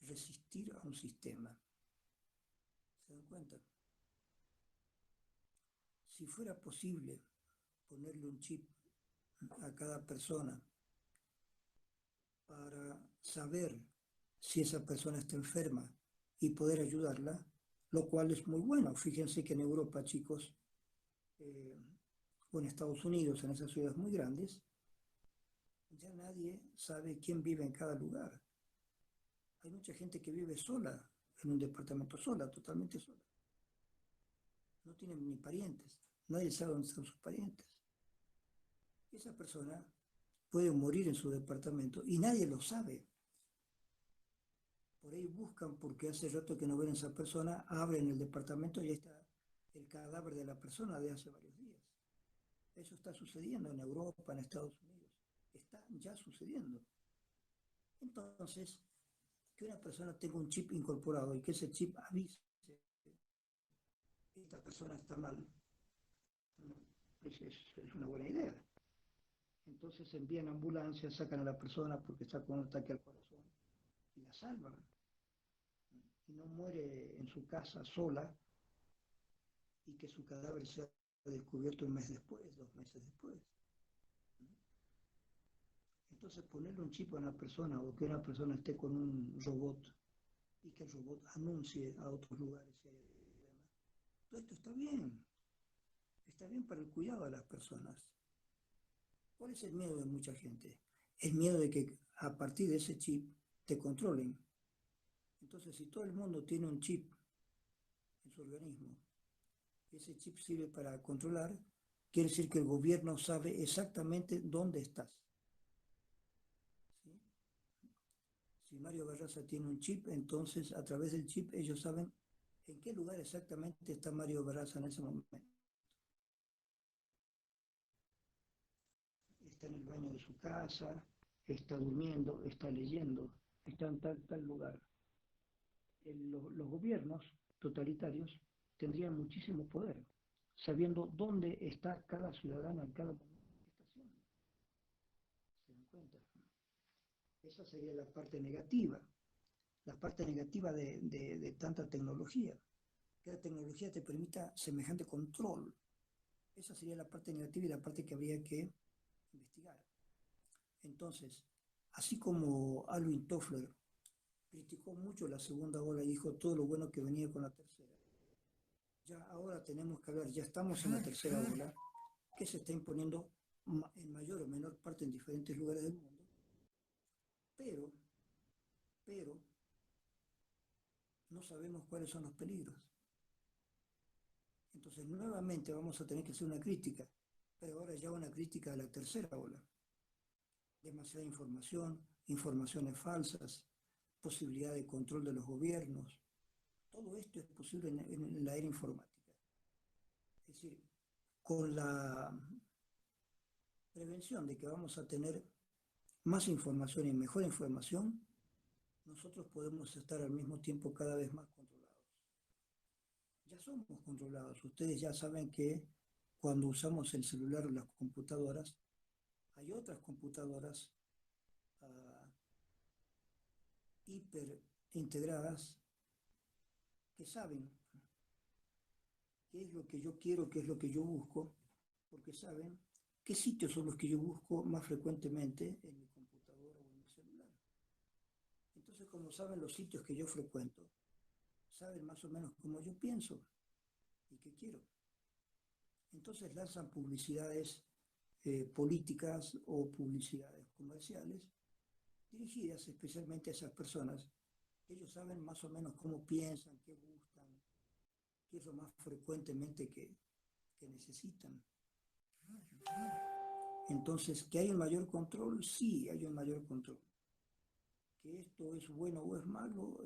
resistir a un sistema. ¿Se dan cuenta? Si fuera posible ponerle un chip a cada persona para saber si esa persona está enferma y poder ayudarla, lo cual es muy bueno. Fíjense que en Europa, chicos, o en Estados Unidos, en esas ciudades muy grandes, ya nadie sabe quién vive en cada lugar. Hay mucha gente que vive sola, en un departamento sola, totalmente sola. No tienen ni parientes, nadie sabe dónde están sus parientes. esa persona puede morir en su departamento y nadie lo sabe. Por ahí buscan porque hace rato que no ven a esa persona, abren el departamento y ahí está el cadáver de la persona de hace varios días. Eso está sucediendo en Europa, en Estados Unidos. Está ya sucediendo. Entonces, que una persona tenga un chip incorporado y que ese chip avise que esta persona está mal, es una buena idea. Entonces envían ambulancias, sacan a la persona porque está con un ataque al corazón y la salvan. Y no muere en su casa sola y que su cadáver sea descubierto un mes después, 2 meses después. Entonces ponerle un chip a una persona o que una persona esté con un robot y que el robot anuncie a otros lugares y demás. Todo esto está bien para el cuidado de las personas. ¿Cuál es el miedo de mucha gente? El miedo de que a partir de ese chip te controlen. Entonces, si todo el mundo tiene un chip en su organismo, y ese chip sirve para controlar, quiere decir que el gobierno sabe exactamente dónde estás. ¿Sí? Si Mario Barraza tiene un chip, entonces a través del chip ellos saben en qué lugar exactamente está Mario Barraza en ese momento. Está en el baño de su casa, está durmiendo, está leyendo, está en tal lugar. Los gobiernos totalitarios tendrían muchísimo poder, sabiendo dónde está cada ciudadano en cada momento que está haciendo. ¿Se dan cuenta? Esa sería la parte negativa de tanta tecnología, que la tecnología te permita semejante control. Esa sería la parte negativa y la parte que habría que investigar. Entonces, así como Alvin Toffler criticó mucho la segunda ola y dijo todo lo bueno que venía con la tercera, ya ahora tenemos que ver, ya estamos en la tercera ola, que se está imponiendo en mayor o menor parte en diferentes lugares del mundo, pero, pero no sabemos cuáles son los peligros. Entonces nuevamente vamos a tener que hacer una crítica, pero ahora ya una crítica de la tercera ola. Demasiada información, informaciones falsas, posibilidad de control de los gobiernos. Todo esto es posible en la era informática. Es decir, con la prevención de que vamos a tener más información y mejor información, nosotros podemos estar al mismo tiempo cada vez más controlados. Ya somos controlados. Ustedes ya saben que cuando usamos el celular o las computadoras, hay otras computadoras hiper integradas que saben qué es lo que yo quiero, qué es lo que yo busco, porque saben qué sitios son los que yo busco más frecuentemente en mi computadora o en mi celular. Entonces, como saben los sitios que yo frecuento, saben más o menos cómo yo pienso y qué quiero. Entonces lanzan publicidades políticas o publicidades comerciales dirigidas especialmente a esas personas. Ellos saben más o menos cómo piensan, qué buscan, qué es lo más frecuentemente que necesitan. Entonces, ¿que hay un mayor control? Sí, hay un mayor control. ¿Que esto es bueno o es malo?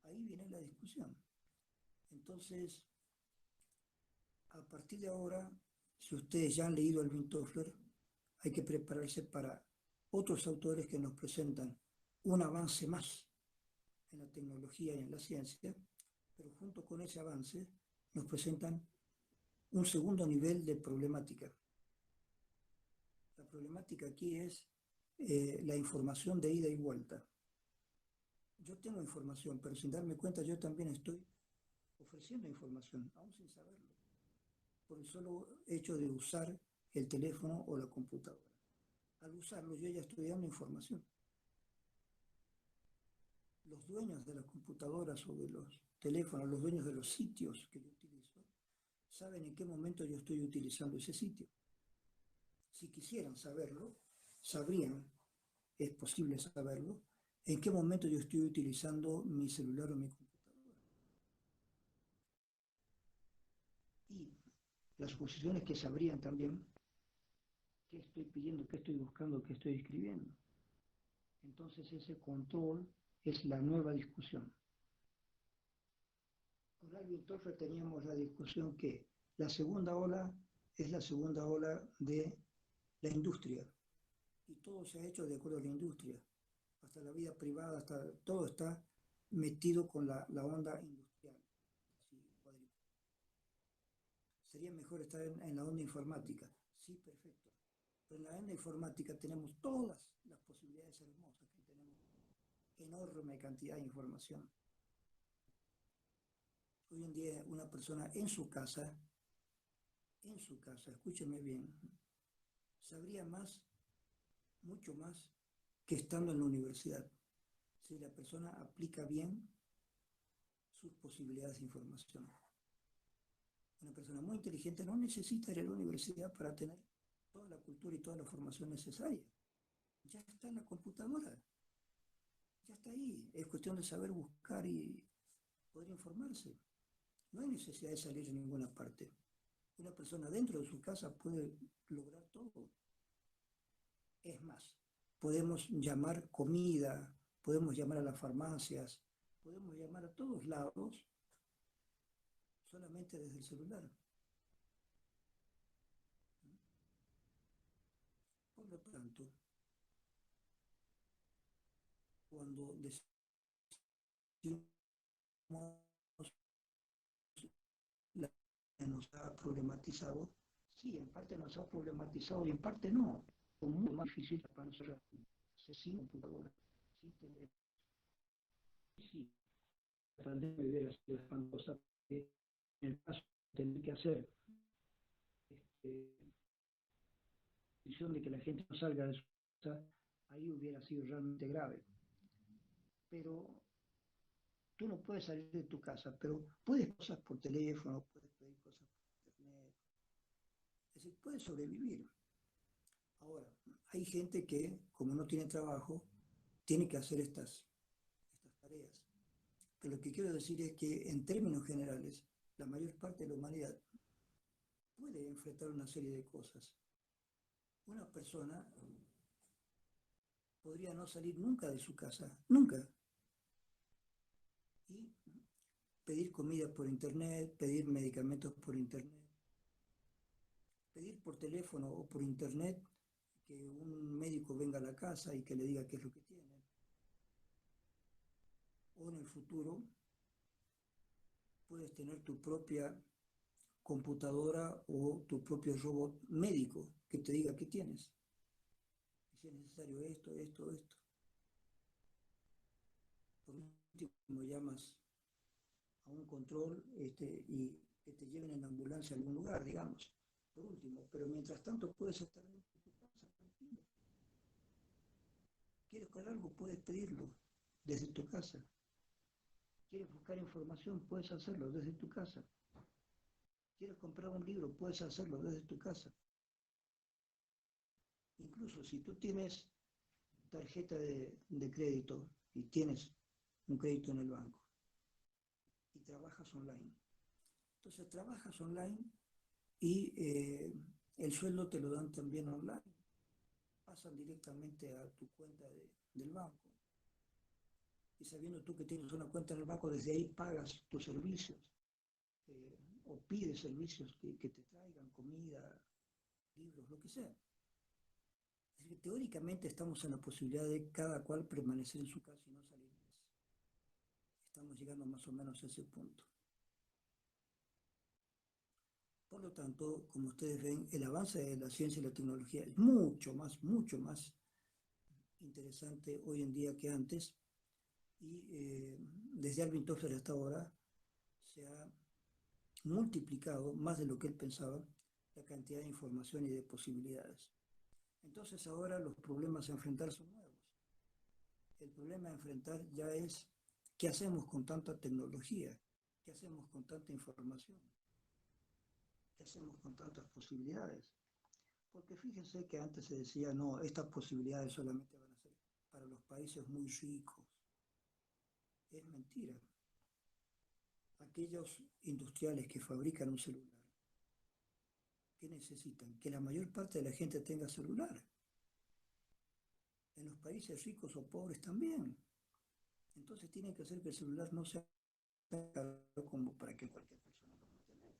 Ahí viene la discusión. Entonces, a partir de ahora, si ustedes ya han leído Alvin Toffler, hay que prepararse para otros autores que nos presentan un avance más en la tecnología y en la ciencia, pero junto con ese avance nos presentan un segundo nivel de problemática. La problemática aquí es la información de ida y vuelta. Yo tengo información, pero sin darme cuenta yo también estoy ofreciendo información, aún sin saberlo, por el solo hecho de usar el teléfono o la computadora. Al usarlo yo ya estoy dando información. Los dueños de las computadoras o de los teléfonos, los dueños de los sitios que yo utilizo, saben en qué momento yo estoy utilizando ese sitio. Si quisieran saberlo, sabrían, es posible saberlo, en qué momento yo estoy utilizando mi celular o mi computadora. Y las posiciones que sabrían también qué estoy pidiendo, qué estoy buscando, qué estoy escribiendo. Entonces ese control es la nueva discusión. Con Alvin Toffler teníamos la discusión que la segunda ola es la segunda ola de la industria y todo se ha hecho de acuerdo a la industria. Hasta la vida privada, hasta todo está metido con la onda industrial. Así, sería mejor estar en la onda informática. Sí, perfecto. Pero en la onda informática tenemos todas las posibilidades hermosas que tenemos, enorme cantidad de información. Hoy en día una persona en su casa, escúcheme bien, sabría más, mucho más que estando en la universidad, si la persona aplica bien sus posibilidades de información. Una persona muy inteligente no necesita ir a la universidad para tener toda la cultura y toda la formación necesaria. Ya está en la computadora, ya está ahí. Es cuestión de saber buscar y poder informarse. No hay necesidad de salir a ninguna parte. Una persona dentro de su casa puede lograr todo. Es más, podemos llamar comida, podemos llamar a las farmacias, podemos llamar a todos lados solamente desde el celular. Por lo tanto, cuando decimos la nos ha problematizado, sí, en parte nos ha problematizado y en parte no. Es muy más difícil para nosotros sin computadora, sin tener, sí, la pandemia hubiera sido espantosa, en el caso de tener que hacer decisión de que la gente no salga de su casa, ahí hubiera sido realmente grave. Pero tú no puedes salir de tu casa, pero puedes cosas por teléfono, puedes pedir cosas por internet, es decir, puedes sobrevivir. Ahora, hay gente que, como no tiene trabajo, tiene que hacer estas tareas. Pero lo que quiero decir es que, en términos generales, la mayor parte de la humanidad puede enfrentar una serie de cosas. Una persona podría no salir nunca de su casa, nunca, y pedir comida por internet, pedir medicamentos por internet, pedir por teléfono o por internet que un médico venga a la casa y que le diga qué es lo que tiene. O en el futuro puedes tener tu propia computadora o tu propio robot médico que te diga qué tienes. Si es necesario esto, esto, esto. Por último, llamas a un control y que te lleven en la ambulancia a algún lugar, digamos. Por último, pero mientras tanto puedes estar en tu casa tranquilo. ¿Quieres buscar algo? Puedes pedirlo desde tu casa. ¿Quieres buscar información? Puedes hacerlo desde tu casa. ¿Quieres comprar un libro? Puedes hacerlo desde tu casa. Incluso si tú tienes tarjeta de crédito y tienes un crédito en el banco y trabajas online. Entonces trabajas online y el sueldo te lo dan también online. Pasan directamente a tu cuenta del banco. Y sabiendo tú que tienes una cuenta en el banco, desde ahí pagas tus servicios o pides servicios que te traigan comida, libros, lo que sea. Es decir, teóricamente estamos en la posibilidad de cada cual permanecer en su casa y no salir más. Estamos llegando más o menos a ese punto. Por lo tanto, como ustedes ven, el avance de la ciencia y la tecnología es mucho más interesante hoy en día que antes. Y desde Alvin Toffler hasta ahora se ha multiplicado más de lo que él pensaba la cantidad de información y de posibilidades. Entonces ahora los problemas a enfrentar son nuevos. El problema a enfrentar ya es qué hacemos con tanta tecnología, qué hacemos con tanta información, qué hacemos con tantas posibilidades. Porque fíjense que antes se decía, no, estas posibilidades solamente van a ser para los países muy ricos. Es mentira. Aquellos industriales que fabrican un celular ¿Qué necesitan? Que la mayor parte de la gente tenga celular. En los países ricos o pobres también. Entonces tienen que hacer que el celular no sea caro como para que cualquier persona lo pueda tener.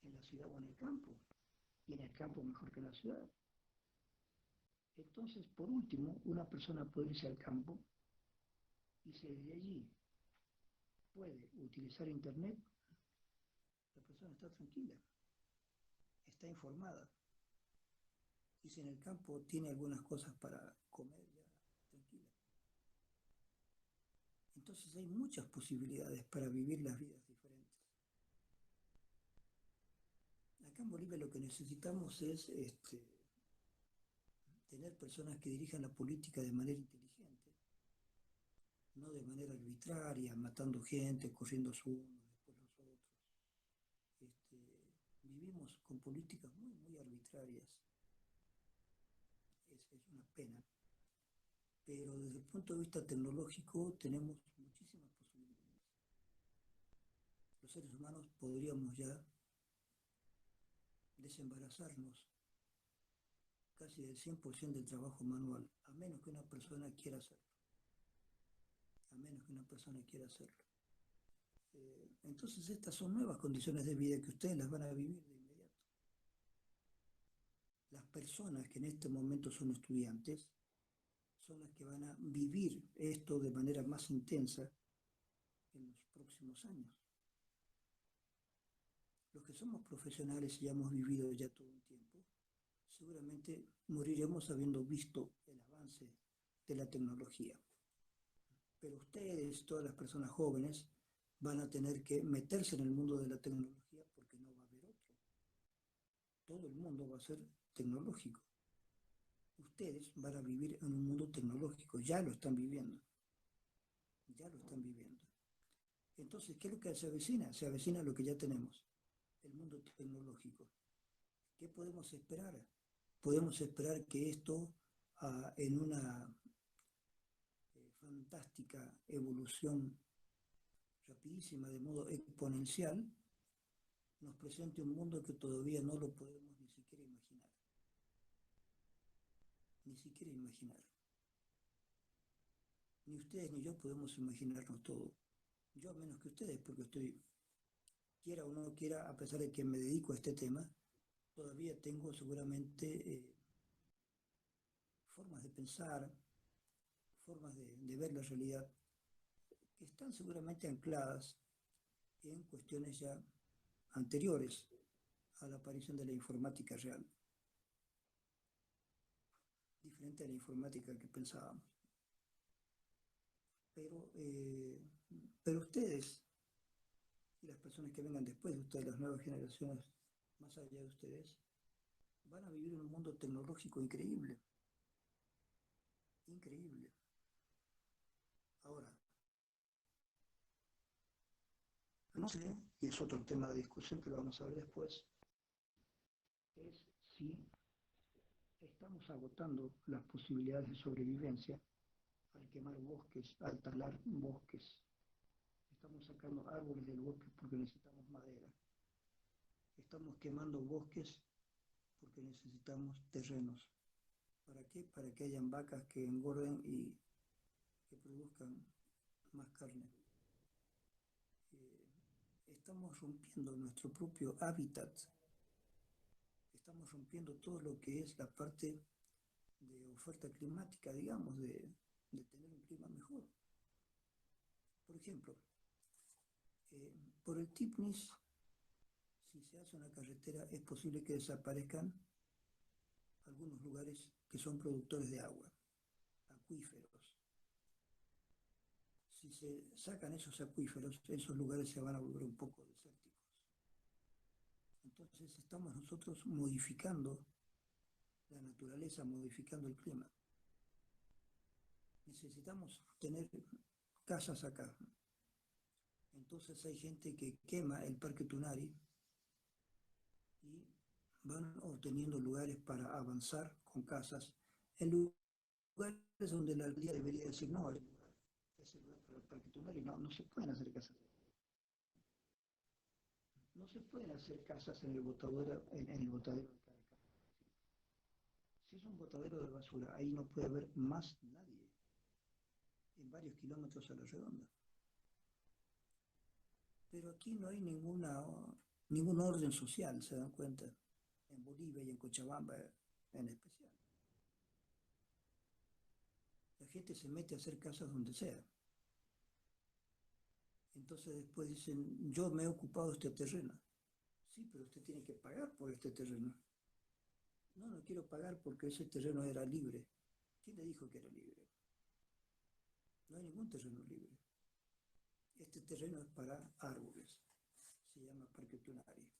En la ciudad o en el campo. Y en el campo mejor que en la ciudad. Entonces, por último, una persona puede irse al campo y si desde allí puede utilizar internet, la persona está tranquila, está informada. Y si en el campo tiene algunas cosas para comer, ya tranquila. Entonces hay muchas posibilidades para vivir las vidas diferentes. Acá en Bolivia lo que necesitamos es tener personas que dirijan la política de manera inteligente, no de manera arbitraria, matando gente, corriendo unos, después los otros. Este, Vivimos con políticas muy, muy arbitrarias. Es una pena. Pero desde el punto de vista tecnológico tenemos muchísimas posibilidades. Los seres humanos podríamos ya desembarazarnos casi del 100% del trabajo manual, a menos que una persona quiera hacerlo. A menos que una persona quiera hacerlo. Entonces estas son nuevas condiciones de vida que ustedes las van a vivir de inmediato. Las personas que en este momento son estudiantes son las que van a vivir esto de manera más intensa en los próximos años. Los que somos profesionales y ya hemos vivido ya todo un tiempo, seguramente moriremos habiendo visto el avance de la tecnología. Pero ustedes, todas las personas jóvenes, van a tener que meterse en el mundo de la tecnología porque no va a haber otro. Todo el mundo va a ser tecnológico. Ustedes van a vivir en un mundo tecnológico, ya lo están viviendo. Ya lo están viviendo. Entonces, ¿qué es lo que se avecina? Se avecina lo que ya tenemos, el mundo tecnológico. ¿Qué podemos esperar? Podemos esperar que esto, en una fantástica evolución rapidísima, de modo exponencial, nos presente un mundo que todavía no lo podemos ni siquiera imaginar. Ni siquiera imaginar. Ni ustedes ni yo podemos imaginarnos todo. Yo menos que ustedes, porque estoy, quiera o no quiera, a pesar de que me dedico a este tema, todavía tengo seguramente formas de pensar, formas de ver la realidad, que están seguramente ancladas en cuestiones ya anteriores a la aparición de la informática real, diferente a la informática que pensábamos. Pero ustedes y las personas que vengan después de ustedes, las nuevas generaciones más allá de ustedes, van a vivir en un mundo tecnológico increíble, increíble. Ahora, no sé, y es otro tema de discusión que lo vamos a ver después, es si estamos agotando las posibilidades de sobrevivencia al quemar bosques, al talar bosques. Estamos sacando árboles del bosque porque necesitamos madera. Estamos quemando bosques porque necesitamos terrenos. ¿Para qué? Para que hayan vacas que engorden y que produzcan más carne. Estamos rompiendo nuestro propio hábitat. Estamos rompiendo todo lo que es la parte de oferta climática, digamos, de tener un clima mejor. Por ejemplo, por el TIPNIS, si se hace una carretera, es posible que desaparezcan algunos lugares que son productores de agua, acuíferos. Si se sacan esos acuíferos, esos lugares se van a volver un poco desérticos. Entonces estamos nosotros modificando la naturaleza, modificando el clima. Necesitamos tener casas acá. Entonces hay gente que quema el Parque Tunari y van obteniendo lugares para avanzar con casas en lugares donde la alcaldía debería decir no, es el lugar para el Parque Tunari, no se pueden hacer casas. No no se pueden hacer casas en el botadero, en el botadero de cada casa. Si es un botadero de basura, ahí no puede haber más nadie en varios kilómetros a la redonda. Pero aquí no hay ningún orden social, ¿se dan cuenta? En Bolivia y en Cochabamba en especial. La gente se mete a hacer casas donde sea. Entonces después dicen, yo me he ocupado de este terreno. Sí, pero usted tiene que pagar por este terreno. No, no quiero pagar porque ese terreno era libre. ¿Quién le dijo que era libre? No hay ningún terreno libre. Este terreno es para árboles. Se llama Parque Tunari.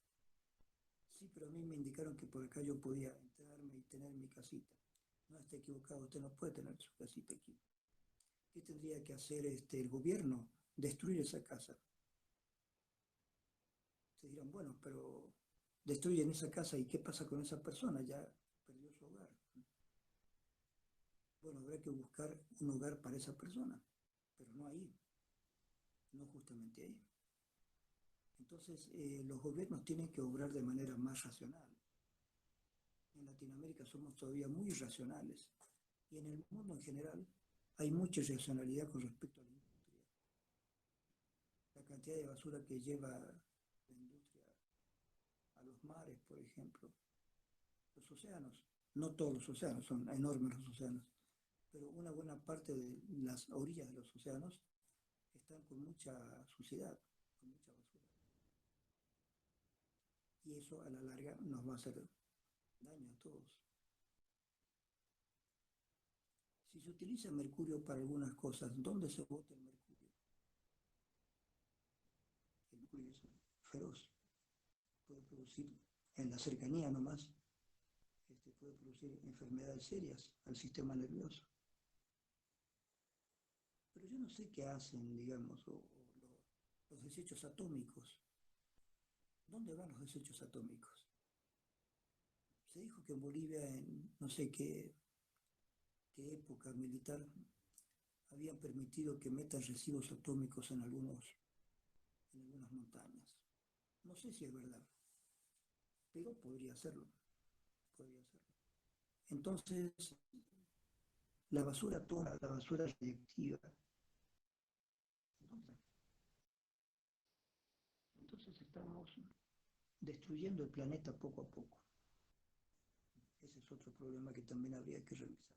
Sí, pero a mí me indicaron que por acá yo podía entrarme y tener mi casita. No, está equivocado, usted no puede tener su casita aquí. ¿Qué tendría que hacer el gobierno? Destruir esa casa. Se dirán, bueno, pero destruyen esa casa y ¿qué pasa con esa persona? Ya perdió su hogar. Bueno, habrá que buscar un hogar para esa persona, pero no ahí, no justamente ahí. Entonces, los gobiernos tienen que obrar de manera más racional. En Latinoamérica somos todavía muy irracionales y en el mundo en general hay mucha irracionalidad con respecto a la industria. La cantidad de basura que lleva la industria a los mares, por ejemplo, los océanos, no todos los océanos, son enormes los océanos, pero una buena parte de las orillas de los océanos están con mucha suciedad, con mucha basura. Y eso a la larga nos va a hacer daño a todos. Si se utiliza mercurio para algunas cosas, ¿dónde se bota el mercurio? El mercurio es feroz, puede producir en la cercanía nomás, puede producir enfermedades serias al sistema nervioso. Pero yo no sé qué hacen, digamos, los desechos atómicos. ¿Dónde van los desechos atómicos? Se dijo que en Bolivia, en no sé qué época militar, habían permitido que metan residuos atómicos en algunas montañas. No sé si es verdad, pero podría serlo, podría serlo. Entonces, la basura atómica, la basura radiactiva, entonces estamos destruyendo el planeta poco a poco. Ese es otro problema que también habría que revisar.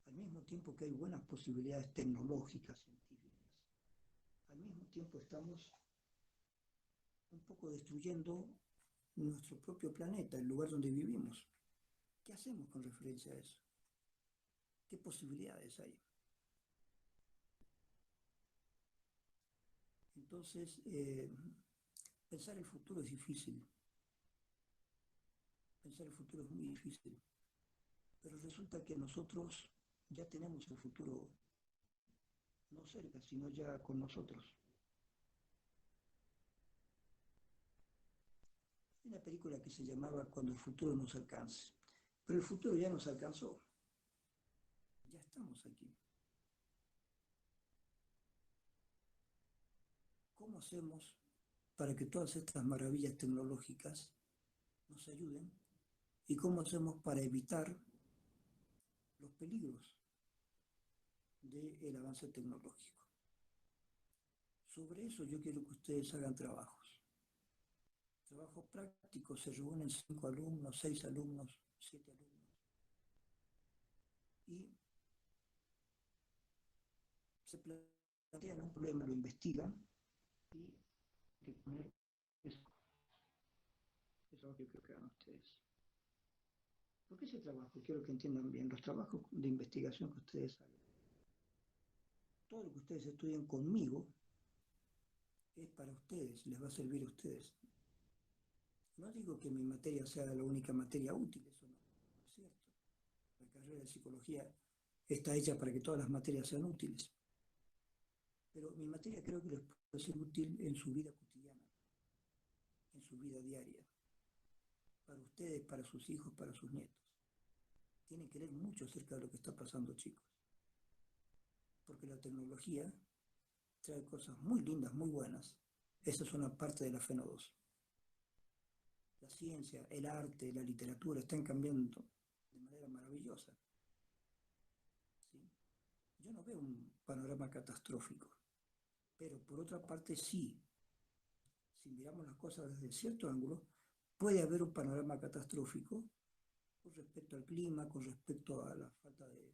Al mismo tiempo que hay buenas posibilidades tecnológicas, científicas, al mismo tiempo estamos un poco destruyendo nuestro propio planeta, el lugar donde vivimos. ¿Qué hacemos con referencia a eso? ¿Qué posibilidades hay? Entonces, pensar el futuro es difícil. Pensar el futuro es muy difícil. Pero resulta que nosotros ya tenemos el futuro no cerca, sino ya con nosotros. Hay una película que se llamaba Cuando el futuro nos alcance. Pero el futuro ya nos alcanzó. Ya estamos aquí. ¿Cómo hacemos para que todas estas maravillas tecnológicas nos ayuden? ¿Y cómo hacemos para evitar los peligros del avance tecnológico? Sobre eso yo quiero que ustedes hagan trabajos. Trabajos prácticos, se reúnen 5 alumnos, 6 alumnos, 7 alumnos. Y se plantean un problema, lo investigan y hay que poner eso. Eso es lo que creo que hagan ustedes. Porque ese trabajo, quiero que entiendan bien, los trabajos de investigación que ustedes hagan, todo lo que ustedes estudien conmigo es para ustedes, les va a servir a ustedes. No digo que mi materia sea la única materia útil, eso no es cierto. La carrera de psicología está hecha para que todas las materias sean útiles. Pero mi materia creo que les puede ser útil en su vida cotidiana, en su vida diaria, para ustedes, para sus hijos, para sus nietos. Tienen que leer mucho acerca de lo que está pasando, chicos. Porque la tecnología trae cosas muy lindas, muy buenas, Esa es una parte de la FENO2. La ciencia, el arte, la literatura están cambiando de manera maravillosa. ¿Sí? Yo no veo un panorama catastrófico, pero por otra parte sí, si miramos las cosas desde cierto ángulo, puede haber un panorama catastrófico con respecto al clima, con respecto a la falta de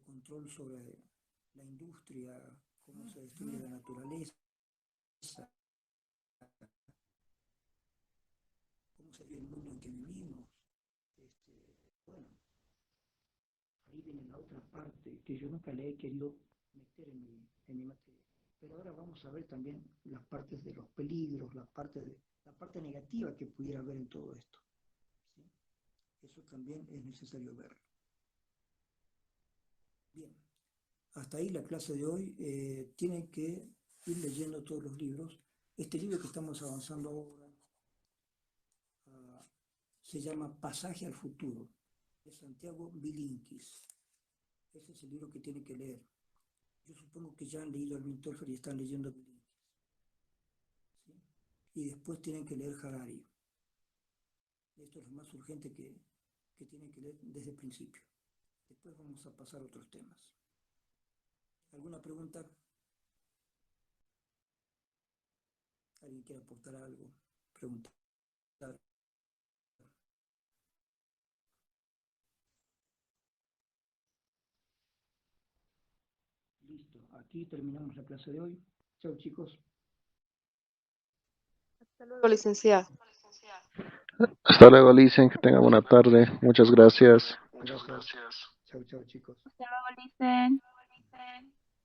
control sobre la industria, cómo se destruye la naturaleza, cómo se vive el mundo en que vivimos. Bueno, ahí viene la otra parte que yo nunca le he querido meter en mi materia. Pero ahora vamos a ver también las partes de los peligros, la parte negativa que pudiera haber en todo esto. ¿Sí? Eso también es necesario ver. Bien, hasta ahí la clase de hoy. Tienen que ir leyendo todos los libros. Este libro que estamos avanzando ahora se llama Pasaje al Futuro, de Santiago Bilinkis. Ese es el libro que tienen que leer. Yo supongo que ya han leído Alvin Toffler y están leyendo Bilinkis. ¿Sí? Y después tienen que leer Harari. Esto es lo más urgente que tienen que leer desde el principio. Después vamos a pasar a otros temas. ¿Alguna pregunta? ¿Alguien quiere aportar algo? Preguntar. Listo, aquí terminamos la clase de hoy. Chao, chicos. Hasta luego, licenciado. Hasta luego, Licen, que tenga buena tarde. Muchas gracias. Gracias. Chao, chao, chicos. Hasta luego, Licen.